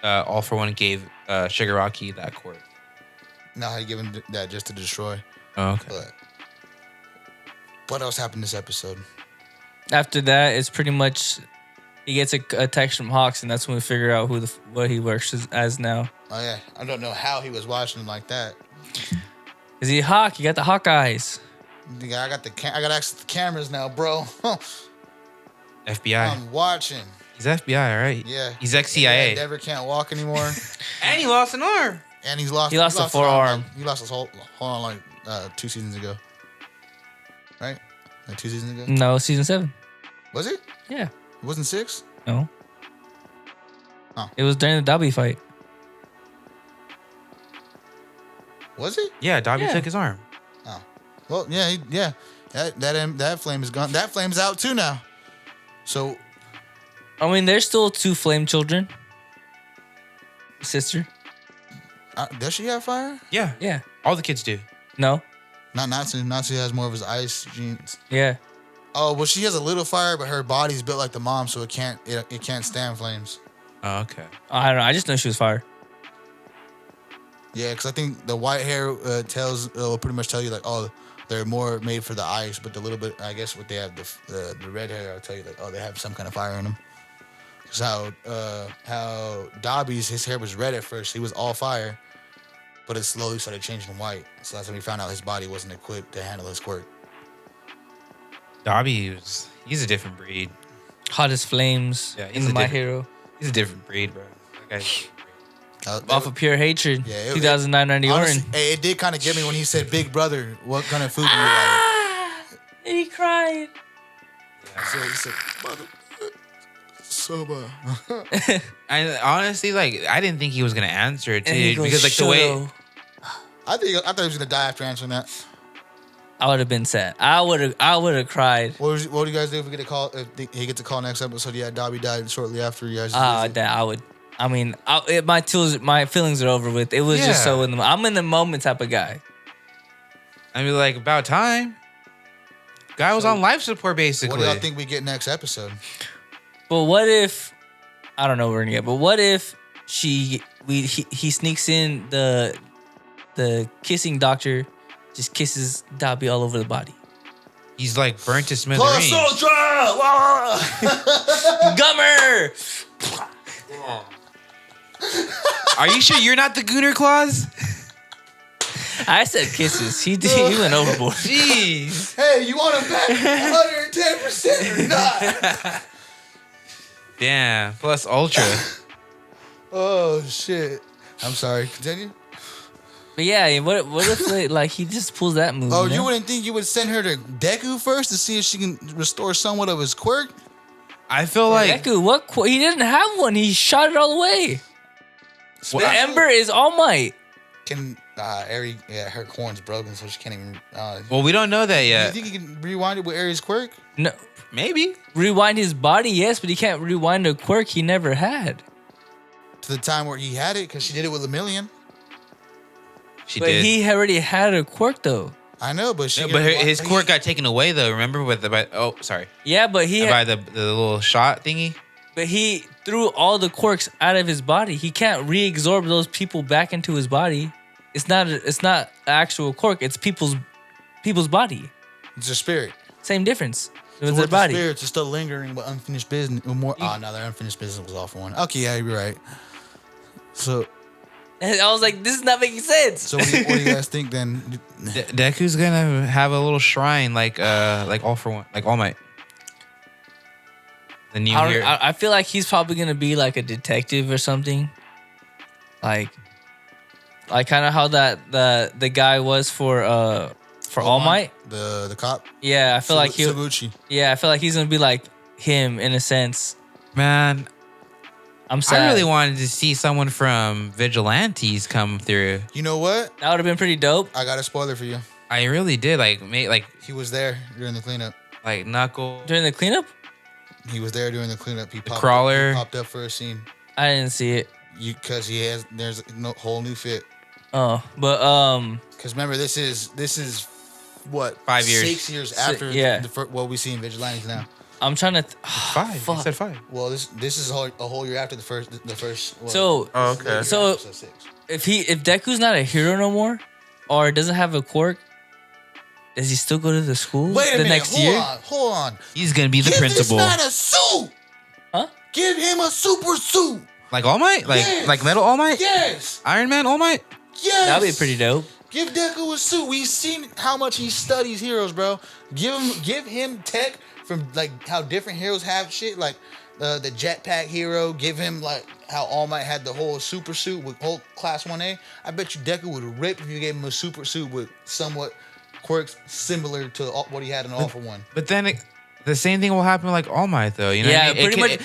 All for One gave Shigaraki that quirk. Now I give him that just to destroy. Oh, okay. But what else happened this episode? After that, it's pretty much he gets a text from Hawks, and that's when we figure out what he works as now. Oh yeah, I don't know how he was watching him like that. Is he Hawk? You got the Hawk eyes. I got I got access to cameras now, bro. FBI. I'm watching. He's FBI, right? Yeah. He's ex-CIA. Yeah, Never can't walk anymore. And he lost an arm. And he lost a forearm. He lost his whole arm like 2 seasons ago. Right? Like 2 seasons ago? No, season 7. Was it? Yeah. It wasn't 6? No. Oh. It was during the Dobby fight. Was it? Yeah, Dobby Yeah. took his arm. Oh. Well, yeah. That flame is gone. That flame's out too now. So I mean, there's still 2 flame children. Sister. does she have fire? Yeah. Yeah. All the kids do. No. Not Natsu. Natsu has more of his ice genes. Yeah. Oh, well, she has a little fire, but her body's built like the mom, so it can't stand flames. Oh, okay. I don't know. I just know she was fire. Yeah, because I think the white hair will pretty much tell you like, oh, they're more made for the ice, but the little bit, I guess, what they have the red hair, I'll tell you like, oh, they have some kind of fire in them. Because how Dobby's his hair was red at first, he was all fire, but it slowly started changing white. So that's when we found out his body wasn't equipped to handle his quirk. Dobby he's a different breed. Hot as flames. Yeah, in My Hero. He's a different breed, bro. That guy's Off of pure hatred. Yeah, 2009 Randy Orton. It did kind of get me when he said, "Big brother, what kind of food do you like?" And he cried. So he said, "Mother, soba." I honestly I didn't think he was gonna answer it And he too, goes, because the way I thought he was gonna die after answering that. I would have been sad. I would have cried. What do you guys do if we get a call? If he gets a call next episode? Yeah, Dobby died shortly after you guys. That I would. I mean, my feelings are over with. It was just so I'm in the moment type of guy. I mean, like, about time. Guy was on life support basically. What do y'all think we get next episode? But what if I don't know where we're gonna get, but what if he sneaks in the kissing doctor, just kisses Dobby all over the body. He's like burnt to smithereens. Gummer! Are you sure you're not the Gooner Claus? I said kisses. He went overboard. Jeez. Hey, you want him back 110% or not? Damn. Plus Ultra. Oh shit! I'm sorry. Continue. But yeah, what if like he just pulls that move? Oh, you wouldn't think you would send her to Deku first to see if she can restore somewhat of his quirk? I feel like Deku, what? He didn't have one. He shot it all away. The Ember is All Might. Can Aerie? Yeah, her horn's broken, so she can't even. Well, we don't know that yet. You think he can rewind it with Aerie's quirk? No, maybe rewind his body, yes, but he can't rewind a quirk he never had. To the time where he had it, because she did it with Lemillion. But he already had a quirk though. I know, but his quirk got taken away though. Remember sorry. Yeah, but by the little shot thingy. But he threw all the quirks out of his body. He can't reabsorb those people back into his body. It's not an actual quirk. It's people's body. It's a spirit. Same difference. It was So their body. The spirits are still lingering with unfinished business. No, their unfinished business was off one. Okay, yeah, you're right. So. And I was like, this is not making sense. So what do you guys think then? Deku's gonna have a little shrine like All for One, like All Might. The new year. I feel like he's probably gonna be like a detective or something. Like kind of how the guy was for All Might. The cop. Yeah, I feel like he. Sabuchi. Yeah, I feel like he's gonna be like him in a sense. Man, I'm sad. I really wanted to see someone from Vigilantes come through. You know what? That would have been pretty dope. I got a spoiler for you. I really did. Like he was there during the cleanup. Like Knuckle. During the cleanup? He was there during the cleanup. He popped Crawler. He popped up for a scene. I didn't see it. Because there's a whole new fit. Oh, but Because remember, this is what 5 years, 6 years after what we see in Vigilantes now. I'm trying to 5. Fuck. You said 5. Well, this is a whole year after the first. Well, so okay. So episode 6. if Deku's not a hero no more, or doesn't have a quirk, does he still go to the school Wait a minute, next year? Hold on. He's gonna be the Give principal. this man a suit. Huh? Give him a super suit. Like All Might? Like Metal All Might? Yes. Iron Man All Might? Yes. That'd be pretty dope. Give Deku a suit. We've seen how much he studies heroes, bro. Give him tech from like how different heroes have shit, like the jetpack hero. Give him like how All Might had the whole super suit with whole class 1A. I bet you Deku would rip if you gave him a super suit with somewhat quirks similar to what he had in All for One. But then the same thing will happen with like All Might though. You know Yeah, what I mean? pretty much.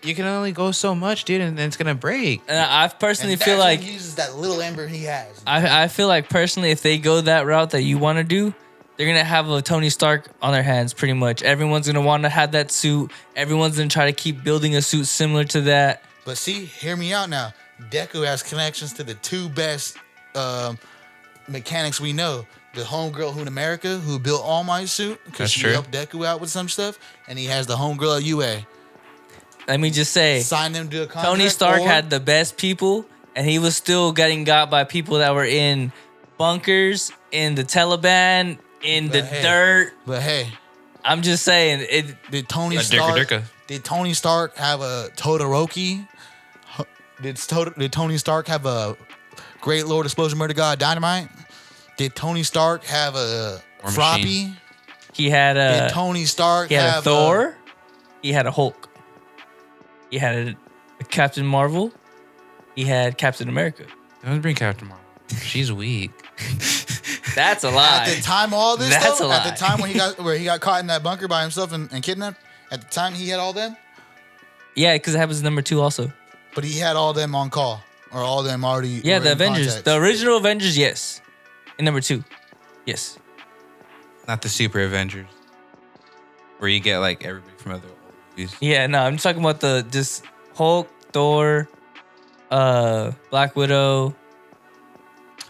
You can only go so much, dude, and then it's gonna break. And I personally And feel that's like when he uses that little ember he has. I feel like personally, if they go that route that you want to do, they're gonna have a Tony Stark on their hands. Pretty much, everyone's gonna want to have that suit. Everyone's gonna try to keep building a suit similar to that. But see, hear me out now. Deku has connections to the two best mechanics we know. the homegirl who in America who built All Might's suit because That's she true. helped Deku out with some stuff, and he has the homegirl at UA. Let me just say, Sign them to a contract. Tony Stark or- had the best people, and he was still getting got by people that were in bunkers, in the Taliban, in the dirt. But hey, I'm just saying, did Tony A Stark? Dirka. Did Tony Stark have a Todoroki? Did Tony Stark have a Great Lord Explosion Murder God Dynamite? Did Tony Stark have a War Froppy? Machine. he had Did a Tony Stark he had a have Thor, he had a Hulk, he had a Captain Marvel, he had Captain America. Don't bring Captain Marvel. She's weak. That's a At lie. the time, all this That's though, a at the lie. time when he got caught in that bunker by himself and kidnapped, at the time he had all them, Yeah, because it happens in number 2 also. but he had all them on call or all them already. Yeah, were the in Avengers, contact. the original Avengers, yes. In number 2, yes. Not the Super Avengers. Where you get like everybody from other movies. Yeah, no, I'm talking about the just Hulk, Thor, Black Widow.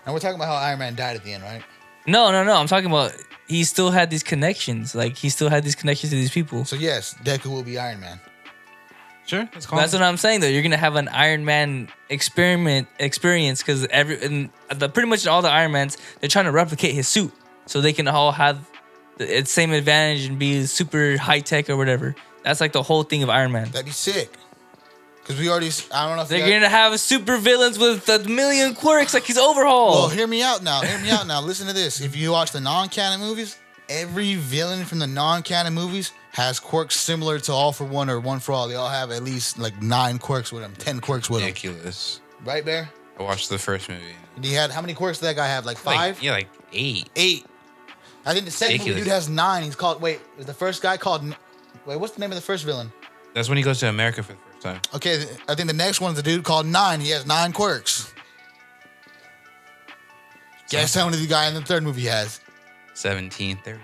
And we're talking about how Iron Man died at the end, right? No. I'm talking about he still had these connections. Like he still had these connections to these people. So yes, Deku will be Iron Man. Sure, that's cool. That's what I'm saying though. You're gonna have an Iron Man experience because pretty much all the Iron Mans, they're trying to replicate his suit so they can all have the same advantage and be super high tech or whatever. That's like the whole thing of Iron Man. That'd be sick. Because we already, I don't know if They're gonna have super villains with a million quirks like he's Overhaul. Well, hear me out now. Listen to this. If you watch the non-canon movies, every villain from the non-canon movies has quirks similar to All for One or One for All. They all have at least like 9 quirks with them, 10 quirks with them. ridiculous. Right, Bear? I watched the first movie. He had, how many quirks did that guy have? Like 5? Like 8. 8. I think the second movie Ridiculous. dude has 9. He's called, is the first guy called, what's the name of the first villain? That's when he goes to America for the first time. Okay, I think the next one's a dude called 9. He has 9 quirks. Guess how many the guy in the third movie has? 17, 30.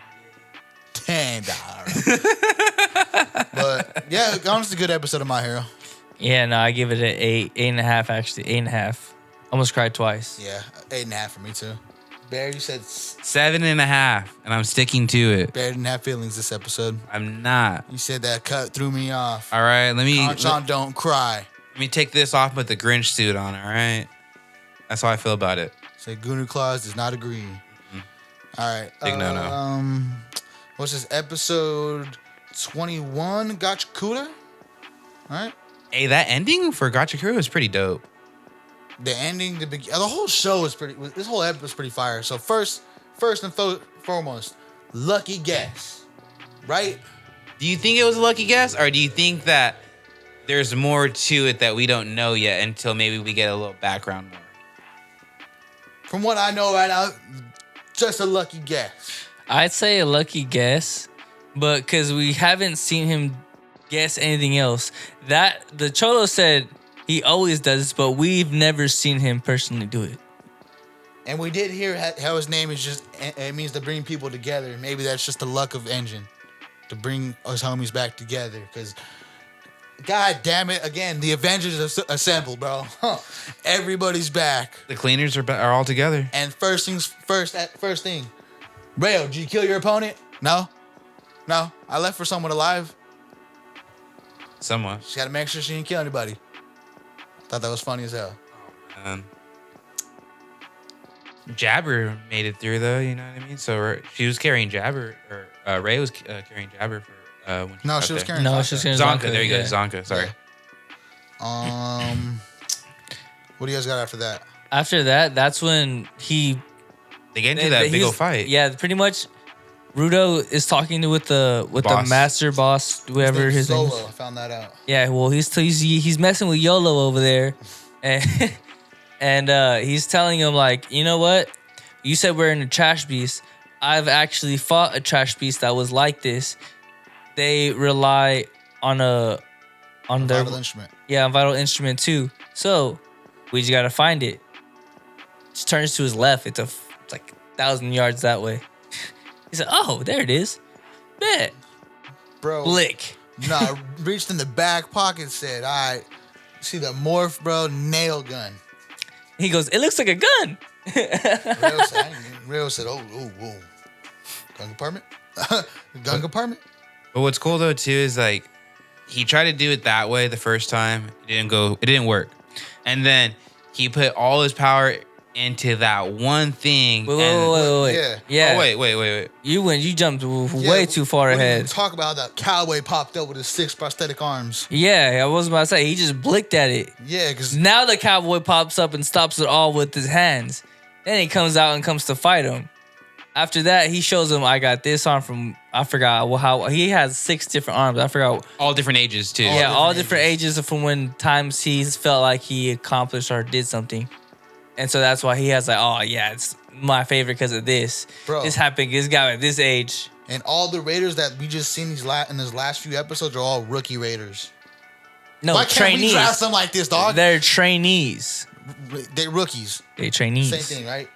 $10. But yeah, honestly, good episode of My Hero. Yeah, no, I give it an 8.5 actually. 8.5. Almost cried twice. Yeah, 8.5 for me too. Bear, you said 7.5, and I'm sticking to it. Bear didn't have feelings this episode. I'm not. You said that cut threw me off. All right, let me Don't cry. let me take this off with the Grinch suit on. All right, that's how I feel about it. Say Gooner Claus does not agree. All right. Big no-no. What's this? Episode 21, Gachiakuta? All right. Hey, that ending for Gachiakuta was pretty dope. The ending, the whole show is pretty. This whole episode was pretty fire. So first and foremost, lucky guess, right? Do you think it was a lucky guess, or do you think that there's more to it that we don't know yet until maybe we get a little background more? From what I know right now, just a lucky guess. I'd say a lucky guess, but because we haven't seen him guess anything else. That the Cholo said he always does this, but we've never seen him personally do it. And we did hear how his name is just, it means to bring people together. Maybe that's just the luck of Engine to bring us homies back together. Because, God damn it, again, the Avengers assembled, bro. Everybody's back. The cleaners are all together. And first thing, Rayo, did you kill your opponent? No. I left for someone alive. Somewhat. She got to make sure she didn't kill anybody. Thought that was funny as hell. Jabber made it through though, you know what I mean? So she was carrying Jabber, or Ray was carrying Jabber for when No, got she was there. carrying No, Zonka. she was carrying Zonka. Zonka, There you yeah. go, Zonka. Sorry. What do you guys got after that? After that, that's when he They get into that big old fight. Yeah, pretty much. Rudo is talking with the Boss. master boss, whoever his name Solo. is. I found that out. Yeah, well, he's messing with YOLO over there, and he's telling him like, you know what? You said we're in a trash beast. I've actually fought a trash beast that was like this. They rely on their Vital instrument. yeah, vital instrument too. So we just gotta find it. Just turns to his left. It's like 1,000 yards that way. He said, "Oh, there it is." Bet. Bro. Blick. Nah, reached in the back pocket, said, all right, see the morph, bro, nail gun. He goes, "It looks like a gun." Rail said, "Oh, whoa, gun compartment, gun compartment." But what's cool though too is like he tried to do it that way the first time. It didn't work. And then he put all his power into that one thing. Wait. Yeah. Oh, wait. You jumped way too far ahead. Talk about how that cowboy popped up with his 6 prosthetic arms. Yeah, I was about to say, he just blinked at it. Yeah, because Now the cowboy pops up and stops it all with his hands. Then he comes out and comes to fight him. After that, he shows him, I got this arm from, I forgot how, he has 6 different arms. I forgot. All different ages too. All different ages from when times he's felt like he accomplished or did something. And so that's why he has like, oh yeah, it's my favorite because of this. Bro. This happened, this guy at this age. and all the Raiders that we just seen in his last few episodes are all rookie Raiders. No, Why can't trainees. we draft something like this, dog? They're trainees. They're rookies. They're trainees. Same thing, right?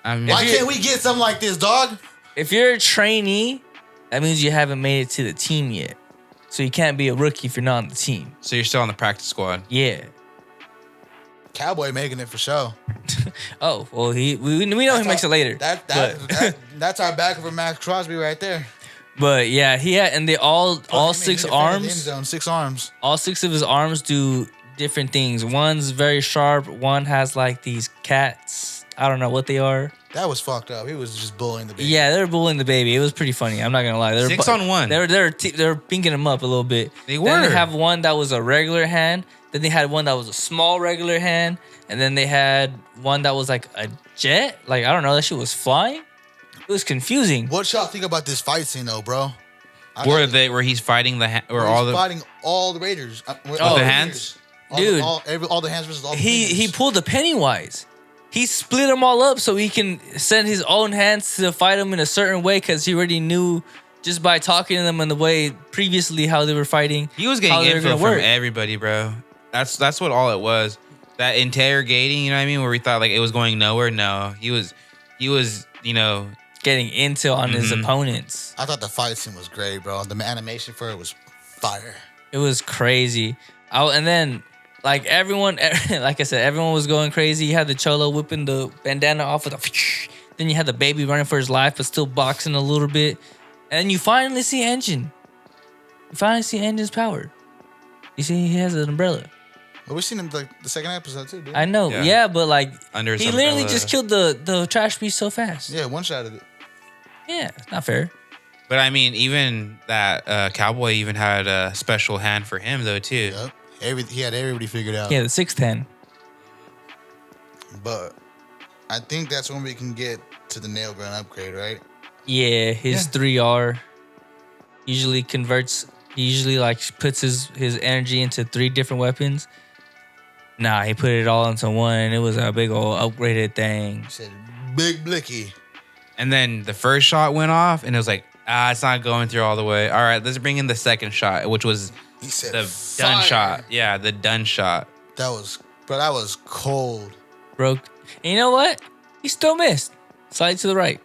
I mean, Why can't we get something like this, dog? If you're a trainee, that means you haven't made it to the team yet. So you can't be a rookie if you're not on the team. so you're still on the practice squad. Yeah. Cowboy making it for sure. Oh, well, we know he makes it later. That's our back for Max Crosby right there. But yeah, he had, and they all He 6 defended the end arms, zone, 6 arms. all 6 of his arms do different things. One's very sharp. One has like these cats. I don't know what they are. That was fucked up. He was just bullying the baby. Yeah, they're bullying the baby. It was pretty funny. I'm not gonna lie. 6 on 1. They're pinking him up a little bit. They Then were. they have one that was a regular hand. Then they had one that was a small regular hand. And then they had one that was like a jet. Like, I don't know. That shit was flying. It was confusing. What y'all think about this fight scene, though, bro? Where he's fighting fighting all the Raiders. All the hands? Dude. All the hands versus all the He fingers. pulled a Pennywise. He split them all up so he can send his own hands to fight them in a certain way because he already knew just by talking to them in the way previously how they were fighting. He was how getting they were info gonna from work. everybody, bro. That's what all it was. That interrogating, you know what I mean? Where we thought like it was going nowhere. No, he was, Getting intel on his Mhm. opponents. I thought the fight scene was great, bro. The animation for it was fire. It was crazy. And then, like everyone, like I said, everyone was going crazy. You had the cholo whipping the bandana off with a. Then you had the baby running for his life, but still boxing a little bit. And you finally see Engine. You finally see Engine's power. You see, he has an umbrella. But we seen him the second episode too, dude. I know, Yeah. yeah, but like Under his he literally umbrella. just killed the trash beast so fast. Yeah, one shot of it. Yeah, not fair. But I mean, even that cowboy even had a special hand for him though too. Yep. He had everybody figured out. Yeah, the 6'10". But I think that's when we can get to the nail gun upgrade, right? Yeah, his 3R usually converts. He usually like puts his energy into 3 different weapons. Nah, he put it all into one, and it was a big old upgraded thing. He said, "Big Blicky." And then the first shot went off, and it was like, it's not going through all the way. All right, let's bring in the second shot, which was He said, the "Fire." done shot. Yeah, the done shot. That was cold. Broke. And you know what? He still missed. Slide to the right.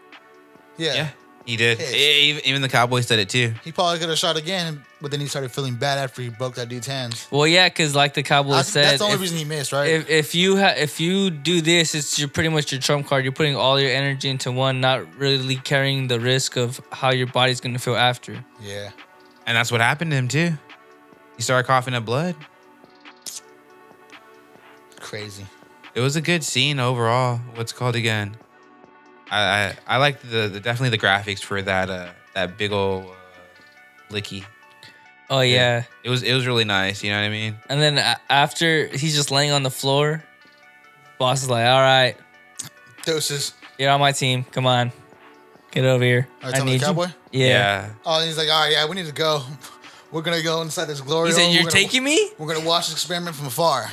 Yeah. He did. Pissed. Even the cowboy said it too. He probably could have shot again, but then he started feeling bad after he broke that dude's hands. Well, yeah, because like the Cowboys said, That's the only reason he missed, right? if you do this, it's pretty much your trump card. You're putting all your energy into one, not really carrying the risk of how your body's gonna feel after. Yeah. And that's what happened to him too. He started coughing up blood. Crazy. It was a good scene overall. What's it called again? I like the definitely the graphics for that big old licky. Oh yeah. It was really nice. You know what I mean? And then after he's just laying on the floor, boss is like, "All right, Doses. you're on my team. Come on, get over here. Are you talking about the cowboy? Yeah. Oh, and he's like, all right, yeah, we need to go. We're gonna go inside this glory He said, hole. "You're taking me?" We're gonna watch this experiment from afar.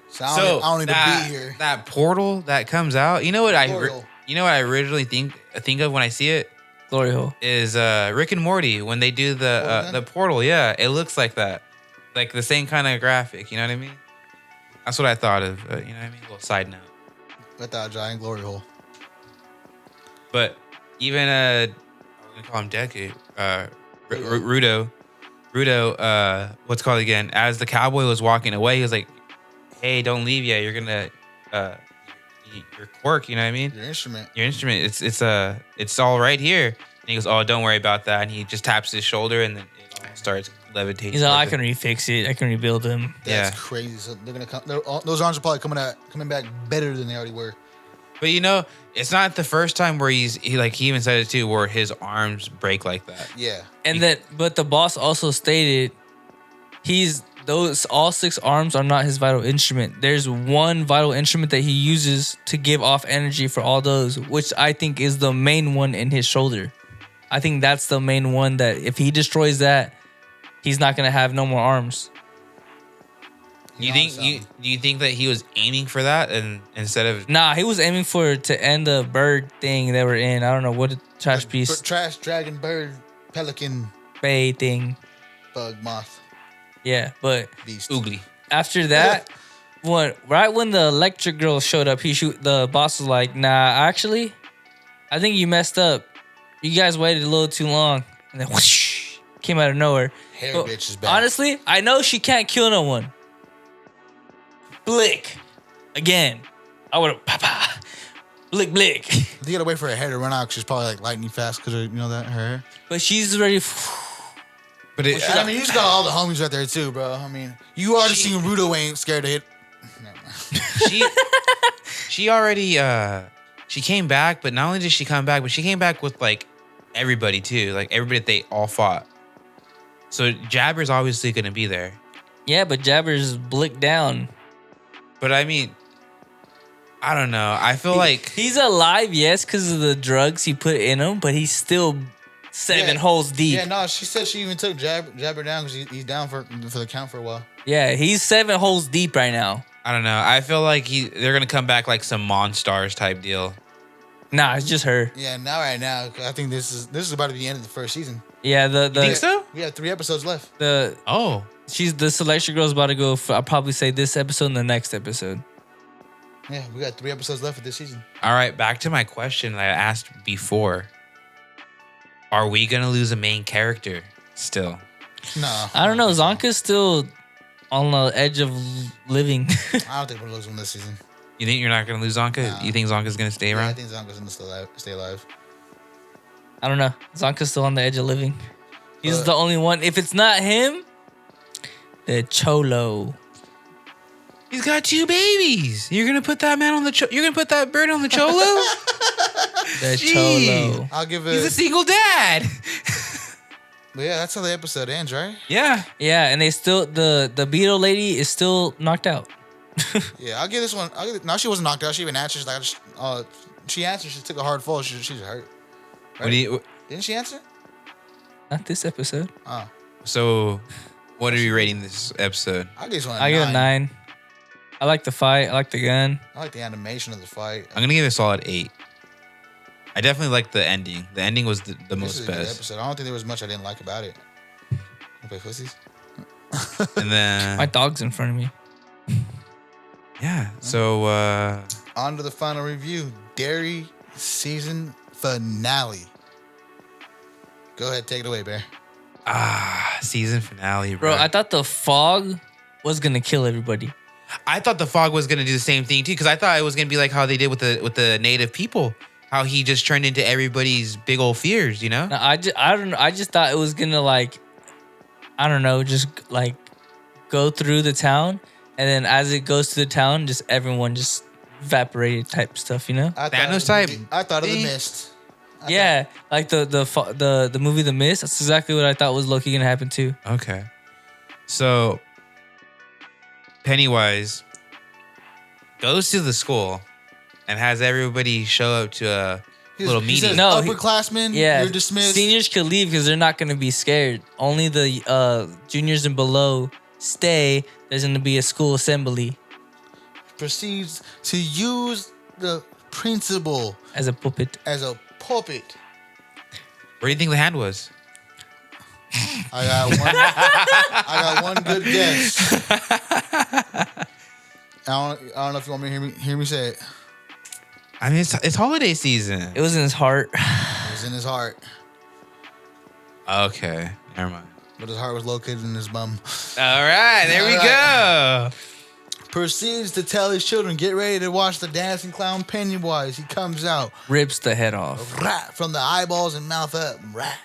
So I don't need to be here. That portal that comes out. You know what Portal. I originally think of when I see it Glory hole. is Rick and Morty when they do the portal. Yeah, it looks like that, like the same kind of graphic. You know what I mean? That's what I thought of. You know what I mean? A little side note. With that giant glory hole. But even I'm gonna call him Deku, Rudo, what's it called again? As the cowboy was walking away, he was like, "Hey, don't leave yet. You're gonna, your quirk. You know what I mean? Your instrument. Your instrument. It's all right here. And he goes, oh, don't worry about that. And he just taps his shoulder, and then it all starts levitating. He's like, I can refix it. I can rebuild him. That's crazy. So they're gonna come. Those arms are probably coming back better than they already were. But it's not the first time where he even said it too, where his arms break like that. Yeah. And but the boss also stated all 6 arms are not his vital instrument. There's one vital instrument that he uses to give off energy for all those, which I think is the main one in his shoulder. I think that's the main one that if he destroys that, he's not gonna have no more arms. Do you think that he was aiming for that and instead of Nah, he was aiming to end the bird thing they were in. I don't know what trash piece. Trash, dragon, bird, pelican, Bay thing. bug, moth, Yeah, but beast. oogly? after that, right when the electric girl showed up, the boss was like, "Nah, actually, I think you messed up. You guys waited a little too long." And then whoosh, came out of nowhere. Hair But bitch is back. honestly, I know she can't kill no one. Blick. Again. I would have papa. Blick blick. You gotta wait for her hair to run out. 'Cause she's probably like lightning fast because you know that her hair. But she's ready. But You just got all the homies right there too, bro. I mean, you already seen Rudo ain't scared to hit. Never mind. she already she came back, but not only did she come back, but she came back with like everybody too, like everybody that they all fought. So Jabber's obviously gonna be there. Yeah, but Jabber's blicked down. But I mean, I don't know. I feel like He's alive, yes, because of the drugs he put in him, but he's still 7 holes deep. Yeah, no, she said she even took Jabber down because he's down for the count for a while. Yeah, he's 7 holes deep right now. I don't know. I feel like they're gonna come back like some Monstars type deal. Nah, it's just her. Yeah, right now, I think this is about to be the end of the first season. Yeah, You think so? We have 3 episodes left. She's the selection girl's about to go. I'll probably say this episode and the next episode. Yeah, we got 3 episodes left of this season. All right, back to my question that I asked before. Are we gonna lose a main character still? No, I don't know. Zonka's still on the edge of living. I don't think we're losing this season. You think you're not gonna lose Zonka? Nah. You think Zonka's gonna stay Yeah, I around? think Zonka's gonna stay alive. I don't know. Zonka's still on the edge of living. He's the only one. If it's not him, the Cholo. He's got 2 babies. You're gonna put that man on the you're gonna put that bird on the Cholo? The Gee. Cholo. I'll give it. He's a single dad. But yeah, that's how the episode ends, right? Yeah. Yeah, and they still the beetle lady is still knocked out. Yeah, I'll give this one. No, she wasn't knocked out. She even answered. She answered. She took a hard fall. She's hurt. Right? What do you? Didn't she answer? Not this episode. Oh, So, what are you rating this episode? I'll give this one. I give it a 9. I like the fight. I like the gun. I like the animation of the fight. I'm gonna give it a solid 8. I definitely like the ending. The ending was the This most is a good best. episode. I don't think there was much I didn't like about it. Okay, pussies. And then My dog's in front of me. yeah. So On to the final review. Derry season finale. Go ahead, take it away, Bear. season finale, Bro, I thought the fog was gonna kill everybody. I thought the fog was gonna do the same thing too, because I thought it was gonna be like how they did with the native people, how he just turned into everybody's big old fears, you know? No, I don't know. I just thought it was gonna just like go through the town, and then as it goes to the town, just everyone just evaporated type stuff, you know? Thanos type. I thought of the thing. mist. Yeah, like the movie The Mist. That's exactly what I thought was Loki gonna happen too. Okay. So Pennywise goes to the school and has everybody show up to a little He meeting. says, No, upperclassmen, Yeah, you're dismissed. Seniors could leave because they're not gonna be scared. Only the juniors and below stay. There's gonna be a school assembly Proceeds to use the principal as a puppet. as a puppet. Where do you think the hand was? I got one good guess. I don't know if you want me to hear me say it. I mean, it's holiday season. It was in his heart. It was in his heart, Okay, never mind. but his heart was located in his bum. All right, there we All go. proceeds to tell his children, get ready to watch the dancing clown Pennywise. He comes out, Rips the head off. rat, from the eyeballs and mouth up, rat,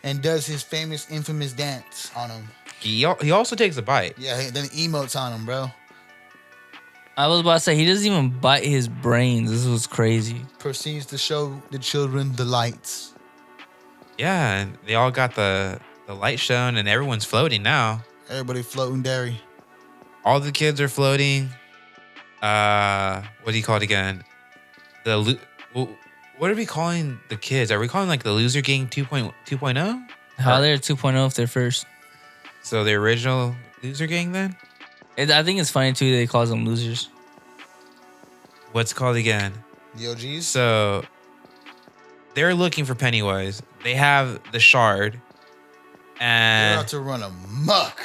and does his famous, infamous dance on him. He also takes a bite. Yeah, then he emotes on him, bro. I was about to say, he doesn't even bite his brains. This was crazy. Proceeds to show the children the lights. Yeah, and they all got the light shown, and everyone's floating now. Everybody floating Derry. All the kids are floating. What do you call it again? What are we calling the kids? Are we calling like the loser gang 2.0? How they're 2.0 if they're first. So the original loser gang then? I think it's funny too that he calls them losers. What's it called again? The OGs? So they're looking for Pennywise. They have the shard. They're And about to run amok.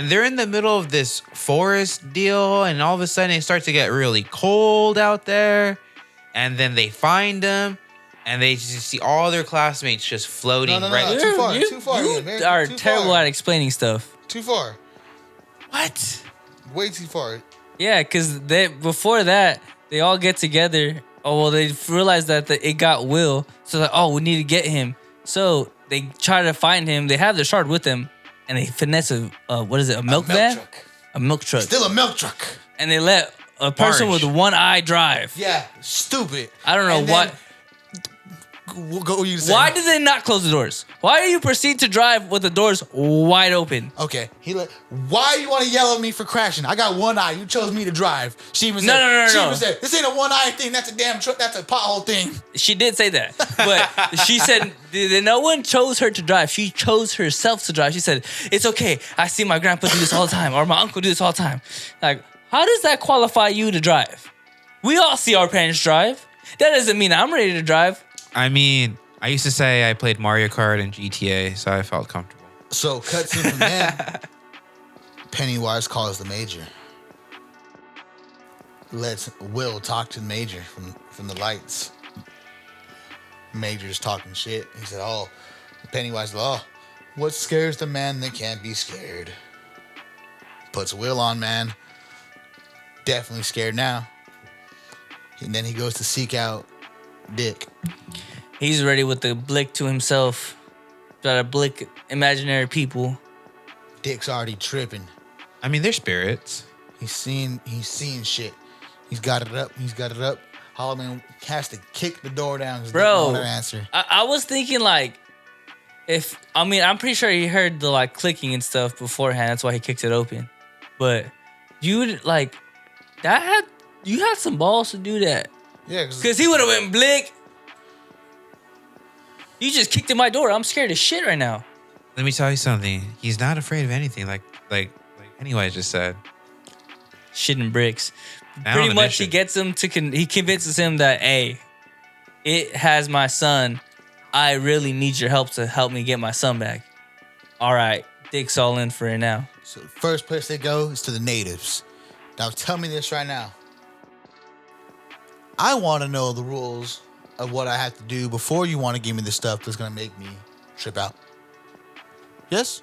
they're in the middle of this forest deal, and all of a sudden it starts to get really cold out there. And then they find them, and they just see all their classmates just floating No, right. too far, You too far. You man. are Too terrible far. at explaining stuff. Too far. What? Way too far. Yeah, because before that, they all get together. Oh, well, they realize that it got Will. So, like, oh, we need to get him. So, they try to find him. They have the shard with them. And they finesse a milk van? truck. A milk truck. Still a milk truck. And they let a person Barge. with one eye drive. Yeah, stupid. I don't know And what. then- Go you say. Why did they not close the doors? Why do you proceed to drive with the doors wide open? Okay, why you want to yell at me for crashing? I got one eye. You chose me to drive. She even said, No. She even said, this ain't a one eye thing. That's a damn truck. That's a pothole thing. She did say that, but she said no one chose her to drive. She chose herself to drive. She said, it's okay. I see my grandpa do this all the time, or my uncle do this all the time. Like, how does that qualify you to drive? We all see our parents drive. That doesn't mean I'm ready to drive. I mean, I used to say I played Mario Kart and GTA, so I felt comfortable. So, cutscene from then, Pennywise calls the Major. Lets Will talk to the Major from the lights. Major's talking shit. He said, oh, Pennywise, oh, what scares the man that can't be scared? Puts Will on, man. Definitely scared now. And then he goes to seek out Dick. He's ready with the blick to himself. Try to blick imaginary people. Dick's already tripping. I mean, they're spirits. He's seeing shit. He's got it up. Holloman has to kick the door down. Bro, no answer. I was thinking like, I'm pretty sure he heard the like clicking and stuff beforehand. That's why he kicked it open. But you had some balls to do that. Yeah, Because he would have went blick. You just kicked in my door. I'm scared as shit right now. Let me tell you something. He's not afraid of anything, like Pennywise just said. Shit and bricks. Now Pretty on a much mission. he gets him to, he convinces him that, hey, it has my son. I really need your help to help me get my son back. All right, Dick's all in for it now. So the first place they go is to the natives. Now tell me this right now. I want to know the rules of what I have to do before you want to give me the stuff that's gonna make me trip out. Yes?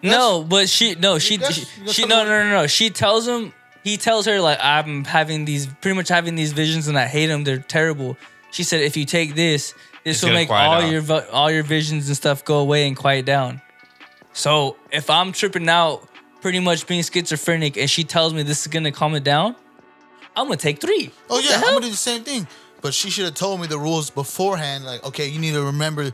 No, but she no. She tells him. He tells her like, I'm having these visions and I hate them. They're terrible. She said, if you take this It's will gonna make quiet all your visions and stuff go away and quiet down. So if I'm tripping out, pretty much being schizophrenic, and she tells me this is gonna calm it down, I'm gonna take 3. Oh What the yeah, I'm hell? gonna do the same thing. But she should have told me the rules beforehand. Like, okay, you need to remember.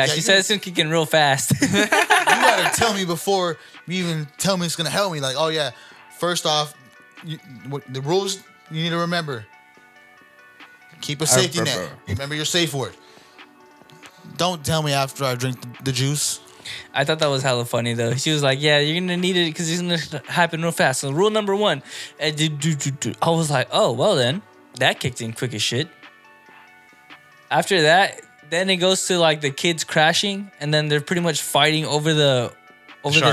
She said it's kicking real fast. You gotta tell me before you even tell me it's gonna help me. Like, oh yeah, first off, the rules you need to remember. Keep a safety net. Remember your safe word. Don't tell me after I drink the juice. I thought that was hella funny though. She was like, "Yeah, you're gonna need it because it's gonna happen real fast." So rule number 1, I was like, "Oh well, then that kicked in quick as shit." After that, then it goes to like the kids crashing, and then they're pretty much fighting over the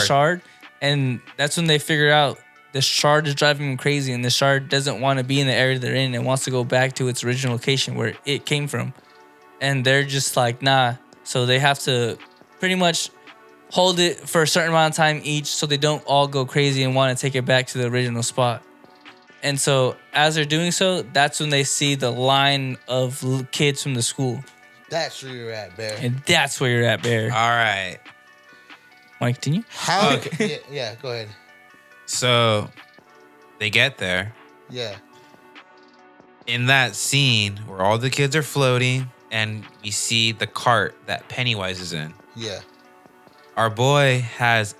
shard, and that's when they figure out the shard is driving them crazy, and the shard doesn't want to be in the area they're in and wants to go back to its original location where it came from, and they're just like, nah. So they have to pretty much hold it for a certain amount of time each so they don't all go crazy and want to take it back to the original spot. And so as they're doing so, that's when they see the line of kids from the school. That's where you're at, Bear. And that's where you're at, Bear. All right. Want to continue? How? Yeah, go ahead. So they get there. Yeah. In that scene where all the kids are floating and we see the cart that Pennywise is in. Yeah. Our boy has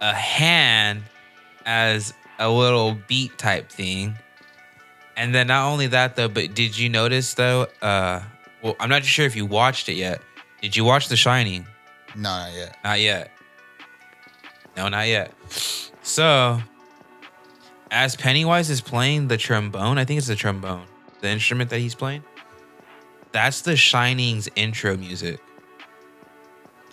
a hand as a little beat type thing. And then not only that though, but did you notice though, well, I'm not sure if you watched it yet. Did you watch The Shining? No, not yet. Not yet. No, not yet. So, as Pennywise is playing the trombone, I think it's the trombone, the instrument that he's playing, that's The Shining's intro music.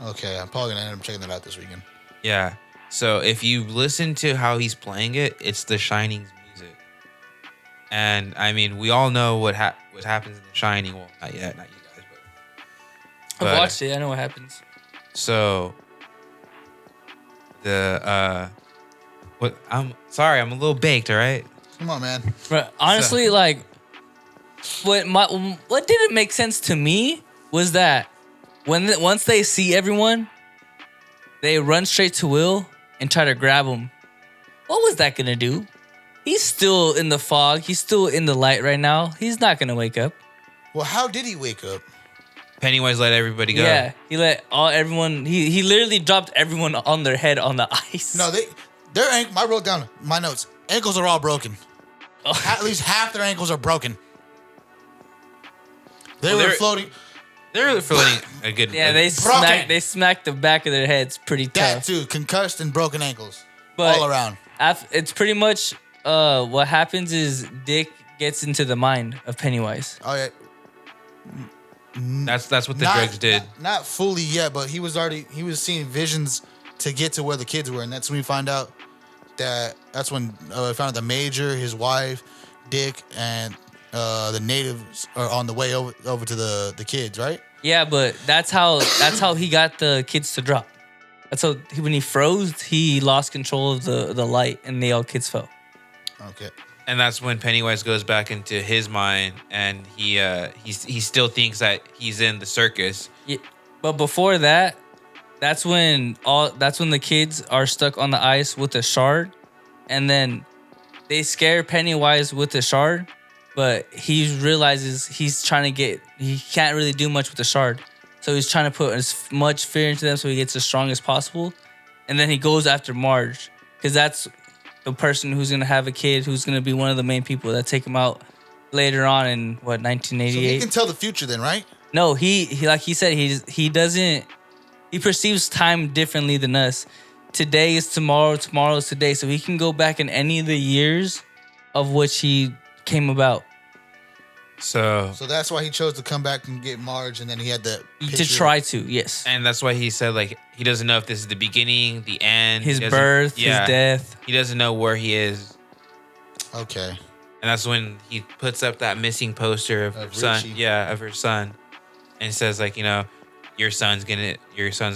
Okay, I'm probably gonna end up checking that out this weekend. Yeah. So if you listen to how he's playing it, it's The Shining's music. And I mean, we all know what happens in The Shining. Well, not yet, not you guys, but I've watched it. I know what happens. So I'm sorry, I'm a little baked, all right? Come on, man. But honestly, like, what didn't make sense to me was that once they see everyone, they run straight to Will and try to grab him. What was that gonna do? He's still in the fog. He's still in the light right now. He's not gonna wake up. Well, how did he wake up? Pennywise let everybody go. Yeah, he let everyone. He literally dropped everyone on their head on the ice. No, I wrote down my notes. Ankles are all broken. At least half their ankles are broken. They were floating. They're floating a good. Yeah, they smacked the back of their heads pretty That tough. too, concussed and broken ankles, But all around. It's pretty much what happens is Dick gets into the mind of Pennywise. Oh yeah. That's what the drugs did. Not fully yet, but he was seeing visions to get to where the kids were, and that's when we find out that's when we found out the Major, his wife, Dick, and the natives are on the way over to the kids, right? Yeah, but that's how he got the kids to drop. That's how when he froze, he lost control of the light, and the all kids fell. Okay. And that's when Pennywise goes back into his mind, and he still thinks that he's in the circus. Yeah, but before that, that's when the kids are stuck on the ice with a shard, and then they scare Pennywise with the shard, but he realizes he can't really do much with the shard, so he's trying to put as much fear into them so he gets as strong as possible, and then he goes after Marge because that's the person who's gonna have a kid who's gonna be one of the main people that take him out later on in 1988. So he can tell the future then, right? No, he like he said, he perceives time differently than us. Today is tomorrow, tomorrow is today. So he can go back in any of the years of which he came about. So that's why he chose to come back and get Marge, and then he had the To try to, yes. And that's why he said like he doesn't know if this is the beginning, the end, His birth, his death. He doesn't know where he is. Okay. And that's when he puts up that missing poster of her son. Richie. Yeah, of her son. And says like, your son's gonna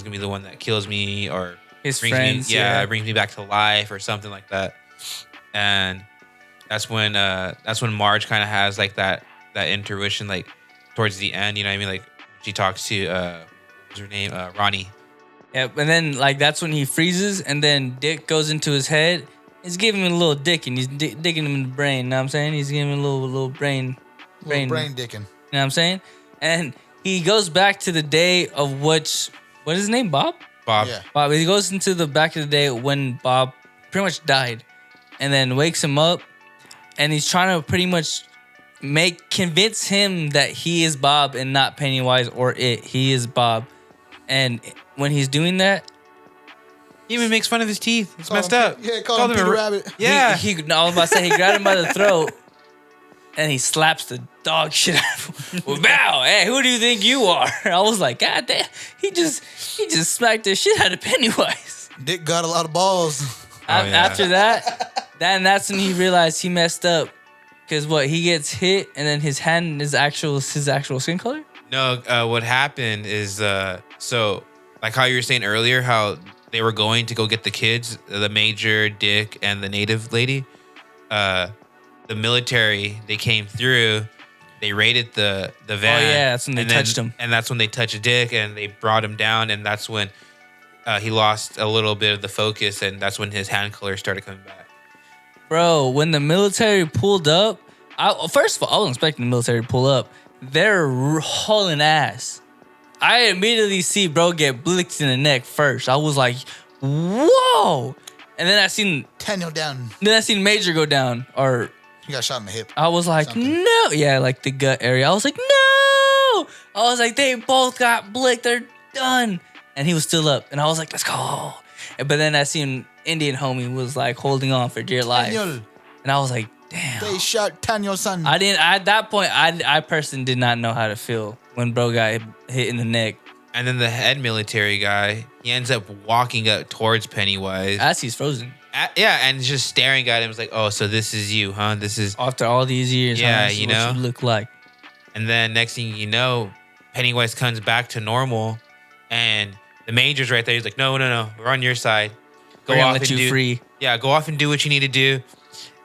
be the one that kills me or His brings friends. me, brings me back to life or something like that. And that's when Marge kind of has like that intuition like towards the end, you know what I mean? Like she talks to what's her name? Ronnie. Yeah, and then like that's when he freezes, and then Dick goes into his head. He's giving him a little dick, and he's dicking him in the brain. You know what I'm saying? He's giving him a little brain Brain dicking. You know what I'm saying? And he goes back to the day of what is his name? Bob? Yeah. Bob. He goes into the back of the day when Bob pretty much died, and then wakes him up, and he's trying to pretty much convince him that he is Bob and not Pennywise or it. He is Bob. And when he's doing that, He even makes fun of his teeth. It's messed up. Yeah, called him Peter Rabbit. Yeah. I was about to say he grabbed him by the throat and he slaps the dog shit out of him. Well, wow, hey, who do you think you are? I was like, God damn, he just smacked the shit out of Pennywise. Dick got a lot of balls. After that's when he realized he messed up. Because he gets hit and then his hand is his actual skin color? No, what happened is so like how you were saying earlier, how they were going to go get the kids, the major, Dick, and the native lady. The military, they came through, they raided the van. Oh yeah, that's when they touched him. And that's when they touched Dick and they brought him down, and that's when he lost a little bit of the focus, and that's when his hand color started coming back. Bro, when the military pulled up, first of all, I wasn't expecting the military to pull up. They're hauling ass. I immediately see bro get blicked in the neck first. I was like, whoa. And then I seen Daniel down. Then I seen Major go down, or He got shot in the hip. I was like, Something. no. Yeah, like the gut area. I was like, no. I was like, they both got blicked. They're done. And he was still up. And I was like, let's go. But then I seen Indian homie was like holding on for dear life. Daniel. And I was like, damn. They shot Daniel's son. I didn't, at that point, I personally did not know how to feel when bro got hit in the neck. And then the head military guy, he ends up walking up towards Pennywise. As he's frozen. Yeah, and just staring at him. It's like, oh, so this is you, huh? This is... After all these years, Yeah, this is you what know? you look like. And then next thing you know, Pennywise comes back to normal, and the major's right there. He's like, no, we're on your side. We're gonna let you free. Yeah, go off and do what you need to do.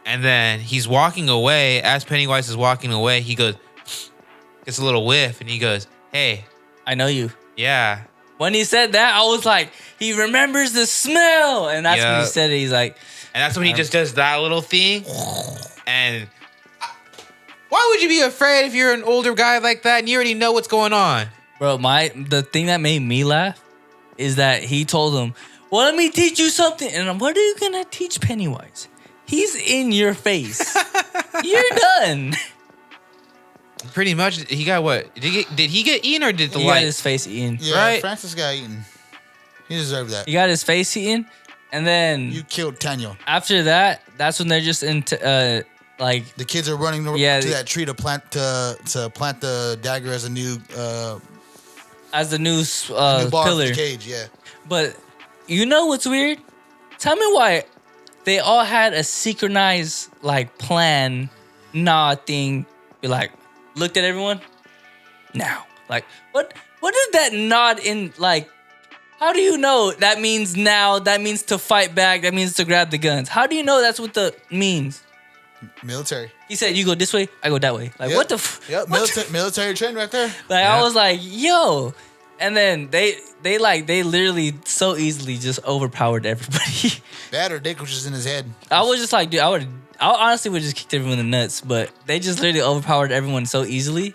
And then he's walking away. As Pennywise is walking away, he goes, gets a little whiff, and he goes, hey, I know you. yeah. When he said that, I was like, he remembers the smell. And that's when Yeah. he said it. He's like, And that's when he just does that little thing. And why would you be afraid if you're an older guy like that and you already know what's going on? bro, the thing that made me laugh is that he told him, well, let me teach you something. And I'm, what are you going to teach Pennywise? He's in your face. You're done. Pretty much, he got what? Did he get eaten or did the He got light? his face eaten. Yeah, Right? Francis got eaten. He deserved that. He got his face eaten. And then You killed Daniel. after that, that's when they're just into, like, The kids are running to Yeah, that tree to plant the dagger as a new as the new bar for pillar. the cage. Yeah. But you know what's weird? Tell me why they all had a synchronized like plan, nod thing. Be like, looked at everyone. Now, like, what did that nod in like? How do you know that means now? That means to fight back. That means to grab the guns. How do you know that's what the means? Military. He said, "You go this way, I go that way." Like, Yep. what the? Yep. Military trend right there. Like Yeah. I was like, yo. And then they literally so easily just overpowered everybody. That or Dick was just in his head. I was just like, dude, I honestly would just kicked everyone in the nuts, but they just literally overpowered everyone so easily.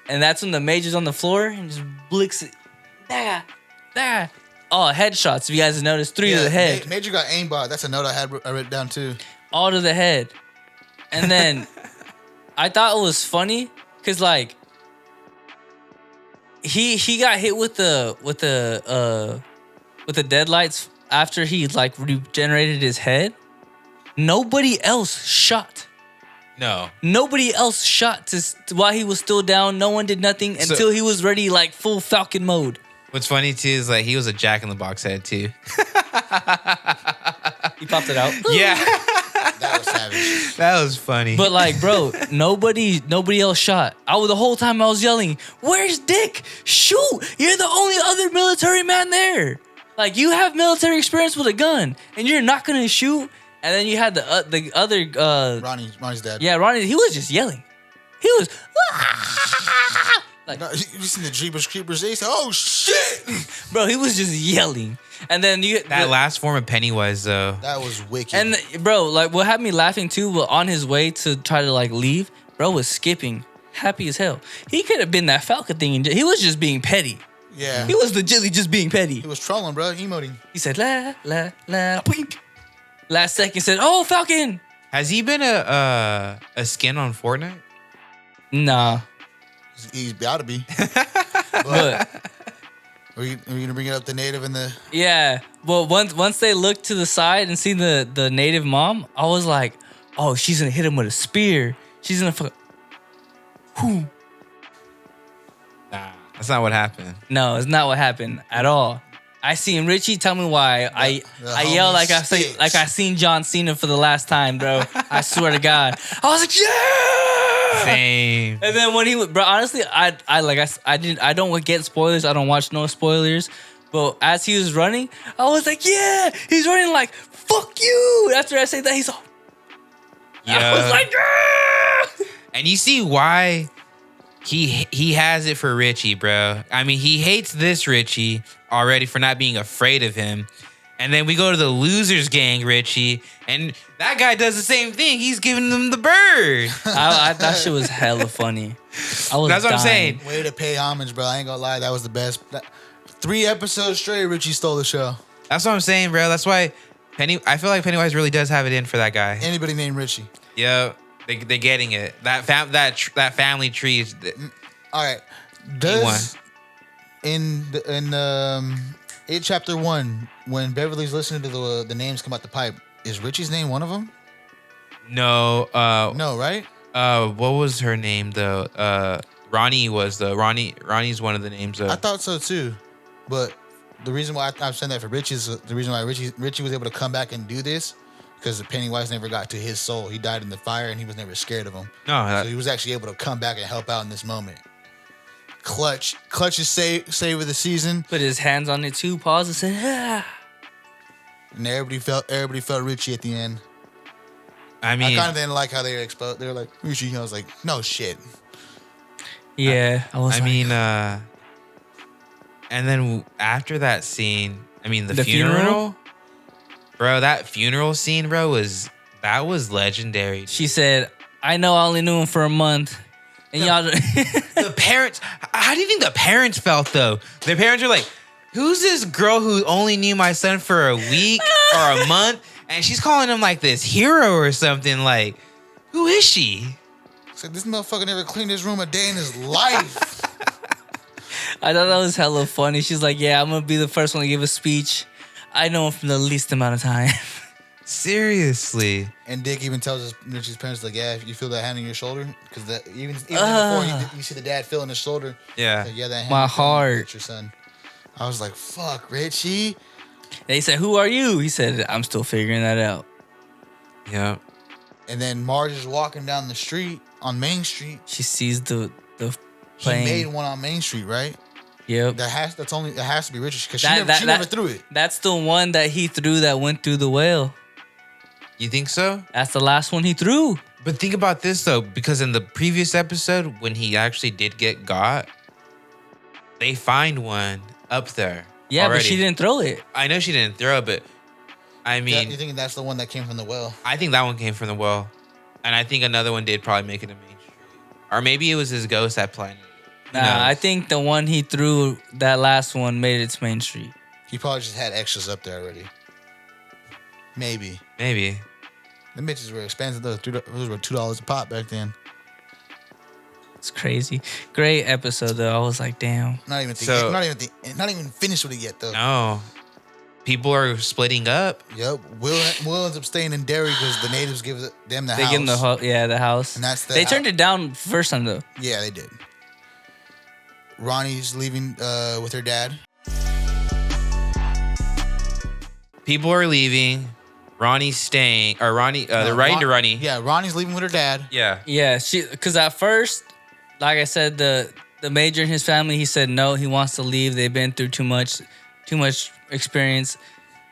And that's when the major's on the floor and just blicks it. There. Oh, headshots. If you guys have noticed, 3 to the head. Major got aimbot. That's a note I wrote down too. All to the head. And then I thought it was funny because like he got hit with the deadlights after he like regenerated his head. Nobody else shot. No. Nobody else shot while he was still down. No one did nothing until he was ready, like full Falcon mode. What's funny too is like he was a Jack in the Box head too. He popped it out. Yeah. That was savage. That was funny. But like, bro, nobody else shot. The whole time I was yelling, "Where's Dick? Shoot! You're the only other military man there. Like you have military experience with a gun, and you're not gonna shoot." And then you had the other Ronnie's dad. yeah, Ronnie. He was just yelling. He was like, No, you seen the Jeepers Creepers? They said, "Oh shit!" bro, he was just yelling. And then that last form of Pennywise though. That was wicked. And bro, like what had me laughing too, was on his way to try to like leave, bro was skipping, happy as hell. He could have been that Falcon thing. He was just being petty. yeah, He was legitly just being petty. he was trolling, bro, emoting. He said la la la pink. Last second said, "Oh, Falcon." Has he been a skin on Fortnite? Nah, He's got to be. but Are you gonna bring it up the native and the? yeah. Well, once they looked to the side and seen the native mom, I was like, "Oh, she's gonna hit him with a spear. She's gonna fuck." Whew. Nah, that's not what happened. No, it's not what happened at all. I seen Richie. Tell me why. I yell like I seen John Cena for the last time, bro. I swear to God. I was like, yeah. Same. And then when he was, bro, honestly, I don't get spoilers. I don't watch no spoilers. But as he was running, I was like, yeah, he's running like, fuck you. After I said that, he's all, I was like, ah! And you see why he has it for Richie, bro. I mean, he hates this Richie already for not being afraid of him. And then we go to the losers gang, Richie, and that guy does the same thing. He's giving them the bird. That shit was hella funny. That's what I'm saying. Way to pay homage, bro. I ain't gonna lie, that was the best. 3 episodes straight, Richie stole the show. That's what I'm saying, bro. That's why I feel like Pennywise really does have it in for that guy. Anybody named Richie? Yeah, they're getting it. That family tree is. All right. Does in It Chapter 1, when Beverly's listening to the names come out the pipe, is Richie's name one of them? No. No, right? What was her name though? Ronnie was Ronnie's one of the names. I thought so too, but the reason why I'm saying that for Richie is the reason why Richie was able to come back and do this because Pennywise never got to his soul. He died in the fire and he was never scared of him. No, so he was actually able to come back and help out in this moment. Clutch's save of the season. Put his hands on it too, paused and said, ah. And everybody felt Richie at the end. I mean, I kind of didn't like how they were exposed. They were like, Richie. I was like, no shit. Yeah, I mean, and then after that scene, I mean, the funeral? Bro, that funeral scene, bro, was legendary. She said, I know I only knew him for a month. And y'all... The parents, how do you think the parents felt, though? The parents were like, who's this girl who only knew my son for a week or a month? And she's calling him like this hero or something. Like, who is she? It's like, this motherfucker never cleaned his room a day in his life. I thought that was hella funny. She's like, yeah, I'm going to be the first one to give a speech. I know him for the least amount of time. Seriously. And Dick even tells Richie's parents, like, yeah, if you feel that hand on your shoulder, because even before you see the dad feeling his shoulder. Yeah. Like, yeah, that hand. My heart. Your son. I was like, fuck, Richie. They said, who are you? He said, I'm still figuring that out. Yeah. And then Marge is walking down the street on Main Street. She sees the He plane. made one on Main Street, right? Yep. That has to be Richie because she never threw it. That's the one that he threw that went through the whale. You think so? That's the last one he threw. But think about this, though, because in the previous episode, when he actually did get got, they find one up there. Yeah, already. but she didn't throw it. I know she didn't throw it, but I mean... You think that's the one that came from the well? I think that one came from the well. And I think another one did probably make it to Main Street. Or maybe it was his ghost that planted it. Nah, I think the one he threw, that last one, made it to Main Street. He probably just had extras up there already. Maybe. The bitches were expensive though. Those were $2 a pop back then. It's crazy. Great episode though. I was like, damn. Not even finished with it yet though. No. People are splitting up. Yep. Will ends up staying in Derry because the natives give them the house. They give them the house. And that's they turned it down first time though. Yeah, they did. Ronnie's leaving with her dad. People are leaving. Ronnie's staying, or Ronnie, they're riding to Ronnie. Yeah, Ronnie's leaving with her dad. Yeah. Yeah, because at first, like I said, the major and his family, he said no, he wants to leave. They've been through too much experience.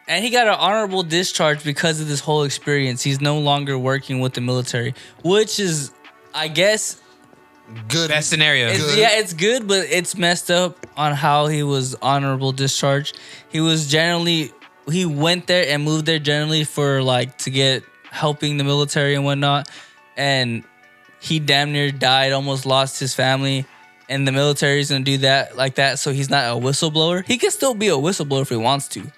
And he got an honorable discharge because of this whole experience. He's no longer working with the military, which is, I guess, good. Best scenario. Yeah, it's good, but it's messed up on how he was honorable discharge. He went there and moved there generally for to get helping the military and whatnot. And he damn near died, almost lost his family. And the military is going to do that like that. So he's not a whistleblower. He can still be a whistleblower if he wants to.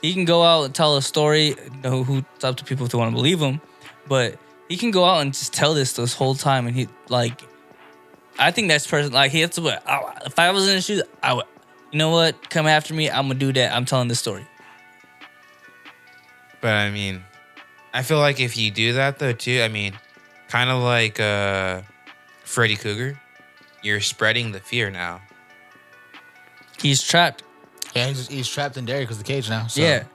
He can go out and tell a story. It's up to people if they want to believe him. But he can go out and just tell this whole time. And I think that's person. He has to. If I was in his shoes, I would. You know what? Come after me. I'm gonna do that. I'm telling this story. But I mean, I feel like if you do that though too, I mean, kind of like Freddy Krueger, you're spreading the fear now. He's trapped. Yeah, he's trapped in Derry because of the cage now. So. Yeah.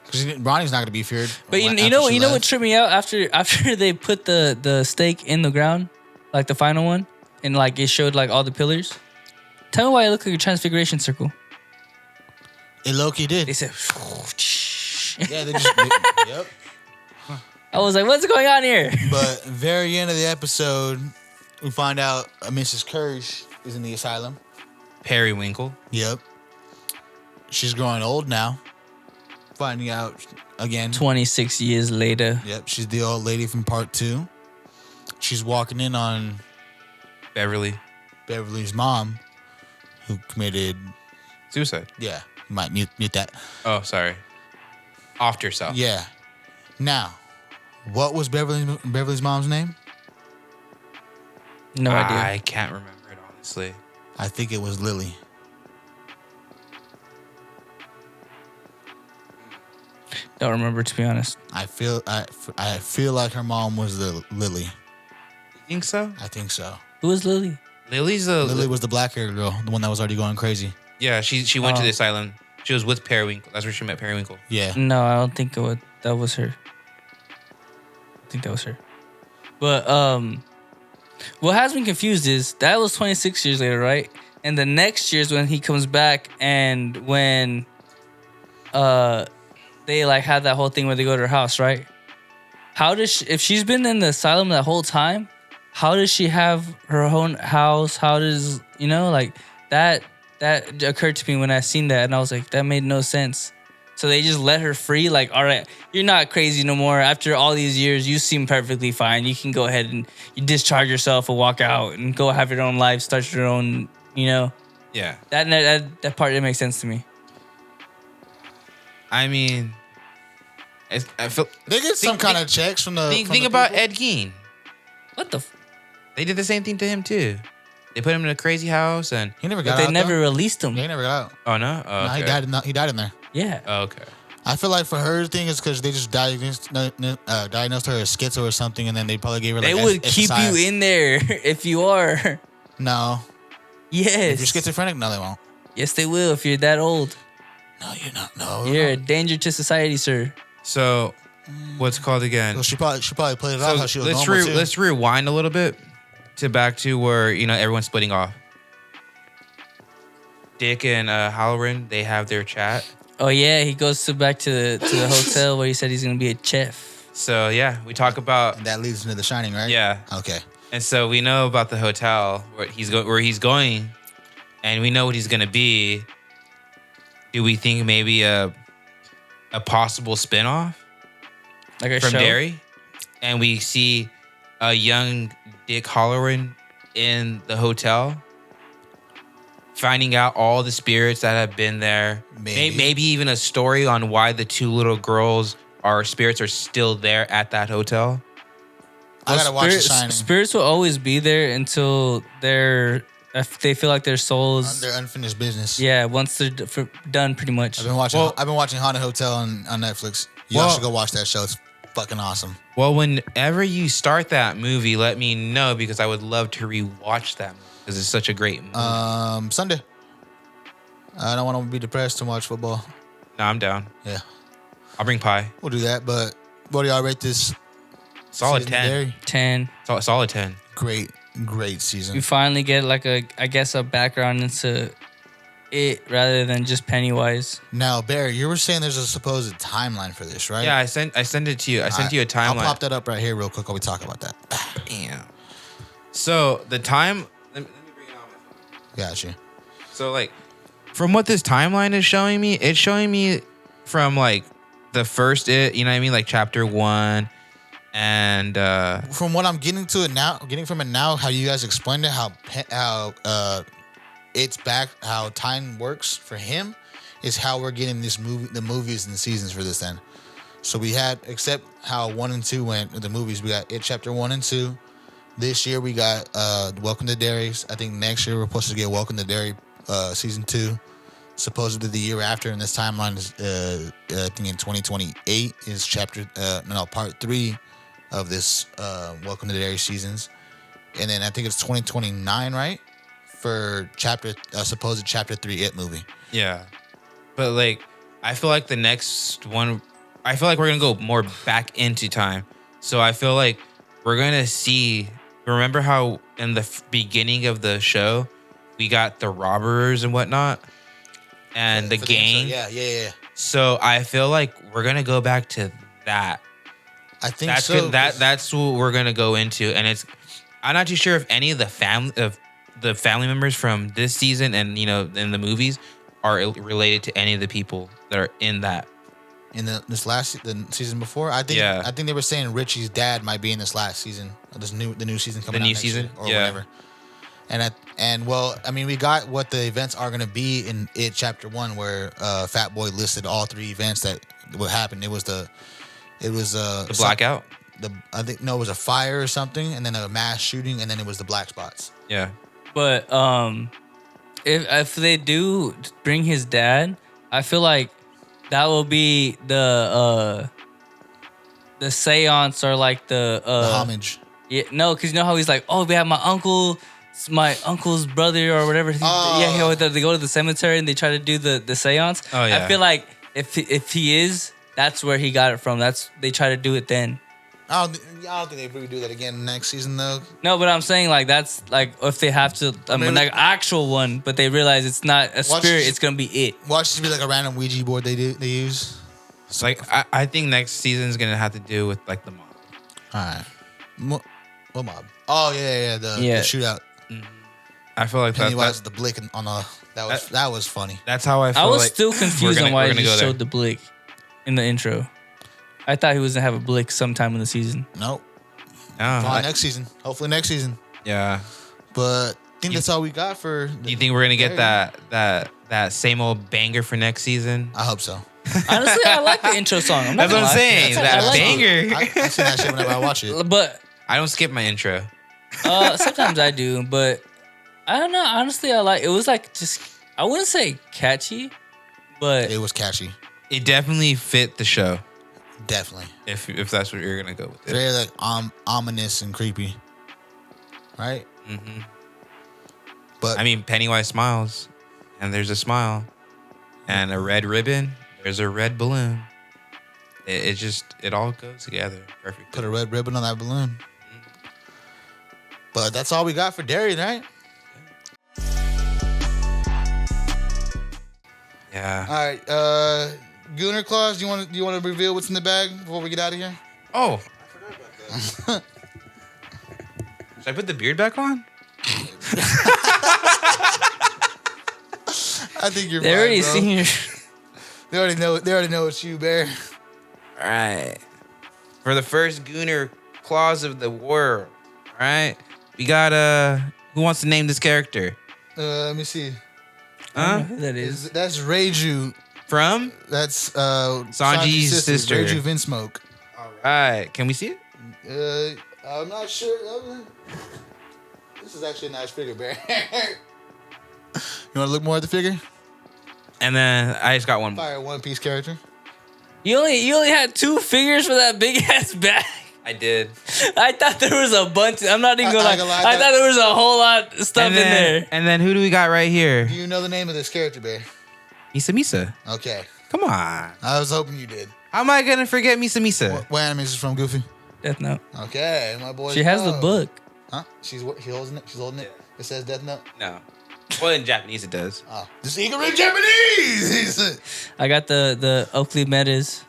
Because Ronnie's not gonna be feared. But you know what tripped me out after they put the stake in the ground, like the final one, and it showed all the pillars. Tell me why it looked like a transfiguration circle. It low-key did. They said, Yeah, they just... yep. I was like, what's going on here? But very end of the episode, we find out Mrs. Kirsch is in the asylum. Periwinkle. Yep. She's growing old now. Finding out again. 26 years later. Yep, she's the old lady from part 2. She's walking in on Beverly's mom, who committed suicide. Yeah, you might mute that. Oh, sorry. Offed herself. Yeah. Now, what was Beverly's mom's name? No idea. I can't remember it, honestly. I think it was Lily. Don't remember, to be honest. I feel like her mom was the Lily. You think so? I think so. Who was Lily? Lily was the black-haired girl, the one that was already going crazy. Yeah, she went to the asylum. She was with Periwinkle. That's where she met Periwinkle. Yeah. No, I don't think that was her. I think that was her. But what has me confused is that was 26 years later, right? And the next year's when he comes back, and when they like had that whole thing where they go to her house, right? How does if she's been in the asylum that whole time, how does she have her own house? How does like that occurred to me when I seen that, and I was like, that made no sense. So they just let her free, like, all right, you're not crazy no more. After all these years, you seem perfectly fine. You can go ahead and you discharge yourself and walk out and go have your own life, start your own, Yeah. That part didn't make sense to me. I mean, I feel they get some kind of checks from the. Think about Ed Gein. What the? They did the same thing to him too. They put him in a crazy house, and he never got out. They never released him. Yeah, he never got out. Oh no, oh, okay. No, he died in there. Yeah. Oh, okay. I feel like for her thing is because they just diagnosed her as schizo or something, and then they probably gave her like. They would keep you in there if you are. No. Yes. If you're schizophrenic, no, they won't. Yes, they will. If you're that old. No, you're not. No, you're a danger to society, sir. So, what's it called again? Well, she probably played it out how she was normal too. Let's rewind a little bit back to where everyone's splitting off. Dick and Halloran, they have their chat. Oh yeah, he goes back to the hotel where he said he's gonna be a chef. So yeah, we talk about and that leads into The Shining, right? Yeah. Okay. And so we know about the hotel where he's going, and we know what he's gonna be. Do we think maybe a possible spinoff like a from show? Derry, and we see a young Dick Halloran in the hotel, finding out all the spirits that have been there. Maybe even a story on why the two little girls spirits are still there at that hotel. I gotta watch The Shining. Spirits will always be there until they feel like their souls. Their unfinished business. Yeah, once they're done, pretty much. I've been watching Haunted Hotel on Netflix. Y'all should go watch that show. It's fucking awesome. Well, whenever you start that movie, let me know because I would love to rewatch that movie because it's such a great movie. Sunday. I don't want to be depressed and watch football. No, I'm down. Yeah. I'll bring pie. We'll do that, but what do y'all rate this? Solid 10. 10. Solid 10. Great season. We finally get a background into it rather than just Pennywise. Now, Barry, you were saying there's a supposed timeline for this, right? Yeah, I sent it to you. I sent you a timeline. I'll pop that up right here real quick while we talk about that. Damn. So the time. Let me bring it on my phone. Gotcha. So from what this timeline is showing me, it's showing me from the first chapter 1, and from what I'm getting from it now, how you guys explained it, how it's back, how time works for him, is how we're getting the movies and the seasons for this. Then, so we had, except how 1 and 2 went with the movies, we got It Chapter 1 and 2. This year we got Welcome to Derry. I think next year we're supposed to get Welcome to Derry season 2. Supposedly the year after in this timeline is I think in 2028 is part 3 of this Welcome to Derry seasons, and then I think it's 2029, right, for supposed chapter 3 It movie. Yeah, but I feel like the next one, I feel like we're gonna go more back into time. So I feel like we're gonna see. Remember how in the beginning of the show we got the robbers and whatnot. and the For gang. Yeah. So I feel like we're gonna go back to that. I think That's so. good. That's what we're gonna go into, and I'm not too sure if any of the family members from this season and in the movies are related to any of the people that are in that. In the season before, I think they were saying Richie's dad might be in this last season, the new season coming out next year, or whatever. And well, I mean, we got what the events are going to be in It Chapter 1, where Fat Boy listed all 3 events that would happen. It was the blackout. It was a fire or something, and then a mass shooting, and then it was the black spots. Yeah, but if they do bring his dad, I feel like that will be the seance, or like the homage. Yeah, no, because you know how he's like, oh, we have my uncle's brother or whatever. They go to the cemetery and they try to do the seance. Oh yeah. I feel like if he is, that's where he got it from. They try to do it then. I don't think they really do that again next season though. No, but I'm saying like that's like if they have to, like actual one, but they realize it's not a spirit, it's gonna be it. Watch this be like a random Ouija board they use. So like I think next season is gonna have to do with like the mob. All right, what mob? Oh yeah, the shootout. Mm-hmm. I feel like Pennywise the blick on the that was funny. That's how I feel. I was still confused on why he just showed the blick in the intro. I thought he was gonna have a blick sometime in the season. Nope. No. Next season. Hopefully next season. Yeah. But I think that's all we got for. Do you think we're gonna get that same old banger for next season? I hope so. Honestly, I like the intro song. That's what I'm saying. That banger. I see that shit whenever I watch it. But I don't skip my intro. Sometimes I do, but I don't know. Honestly, I like it. Was like just, I wouldn't say catchy, but it was catchy. It definitely fit the show. Definitely. If that's what you're gonna go with. Very like ominous and creepy. Right? Mm-hmm. But I mean, Pennywise smiles, and there's a smile, and a red ribbon. There's a red balloon. It all goes together perfectly. Put a red ribbon on that balloon. Mm-hmm. But that's all we got for Derry, right? Yeah. All right. Gooner, Claus, do you want to reveal what's in the bag before we get out of here? Oh, I forgot about that. Should I put the beard back on? I think you're. They fine, already bro. seen your. They already know it's you, Bear. All right. For the first Gooner Claus of the world. All right. We got who wants to name this character? Let me see. Huh? Who that is? That's Reiju. From? That's Sanji's sister. Reiju Vinsmoke. All right. Can we see it? I'm not sure. This is actually a nice figure, Bear. You want to look more at the figure? And then I just got one more. Fire One Piece character. You only had 2 figures for that big ass bag. I did. I thought there was a bunch. I'm not even gonna lie. I I thought there was a whole lot of stuff in there. And then who do we got right here? Do you know the name of this character, Bear? Misa. Okay. Come on. I was hoping you did. How am I going to forget Misa? What anime is this from, Goofy? Death Note. Okay, my boy. She has the book. Huh? She's holding it? She's holding it? It says Death Note? No. Well, in Japanese it does. Oh. This ignorant Japanese! I got the Oakley Metas.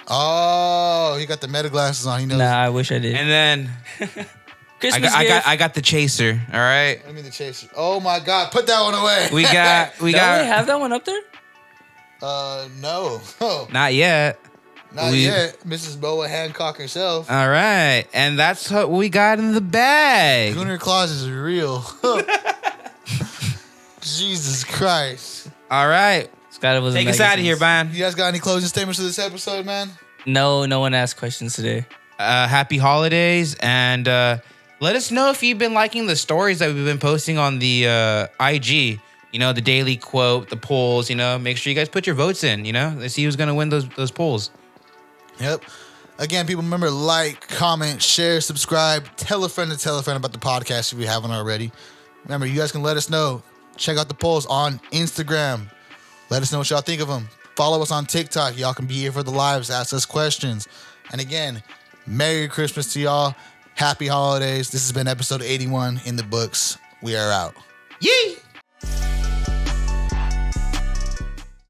Oh, he got the meta glasses on. He knows. Nah, I wish I did. And then Christmas I got the chaser. All right. Let me the chaser. Oh my God, put that one away. We got. Don't we have that one up there? No. Oh, Not yet. not yet. Mrs. Boa Hancock herself. All right, and that's what we got in the bag. Gooner Claus is real. Jesus Christ. All right, Scott was take us out of here, man. You guys got any closing statements for this episode, man? No one asked questions today. Happy holidays, and let us know if you've been liking the stories that we've been posting on the IG. You know, the daily quote, the polls. You know, make sure you guys put your votes in. You know, let's see who's gonna win those polls. Yep. Again, people, remember, like, comment, share, subscribe, tell a friend about the podcast if you haven't already. Remember, you guys can let us know. Check out the polls on Instagram. Let us know what y'all think of them. Follow us on TikTok. Y'all can be here for the lives, ask us questions. And again, Merry Christmas to y'all. Happy holidays. This has been episode 81 in the books. We are out. Yee!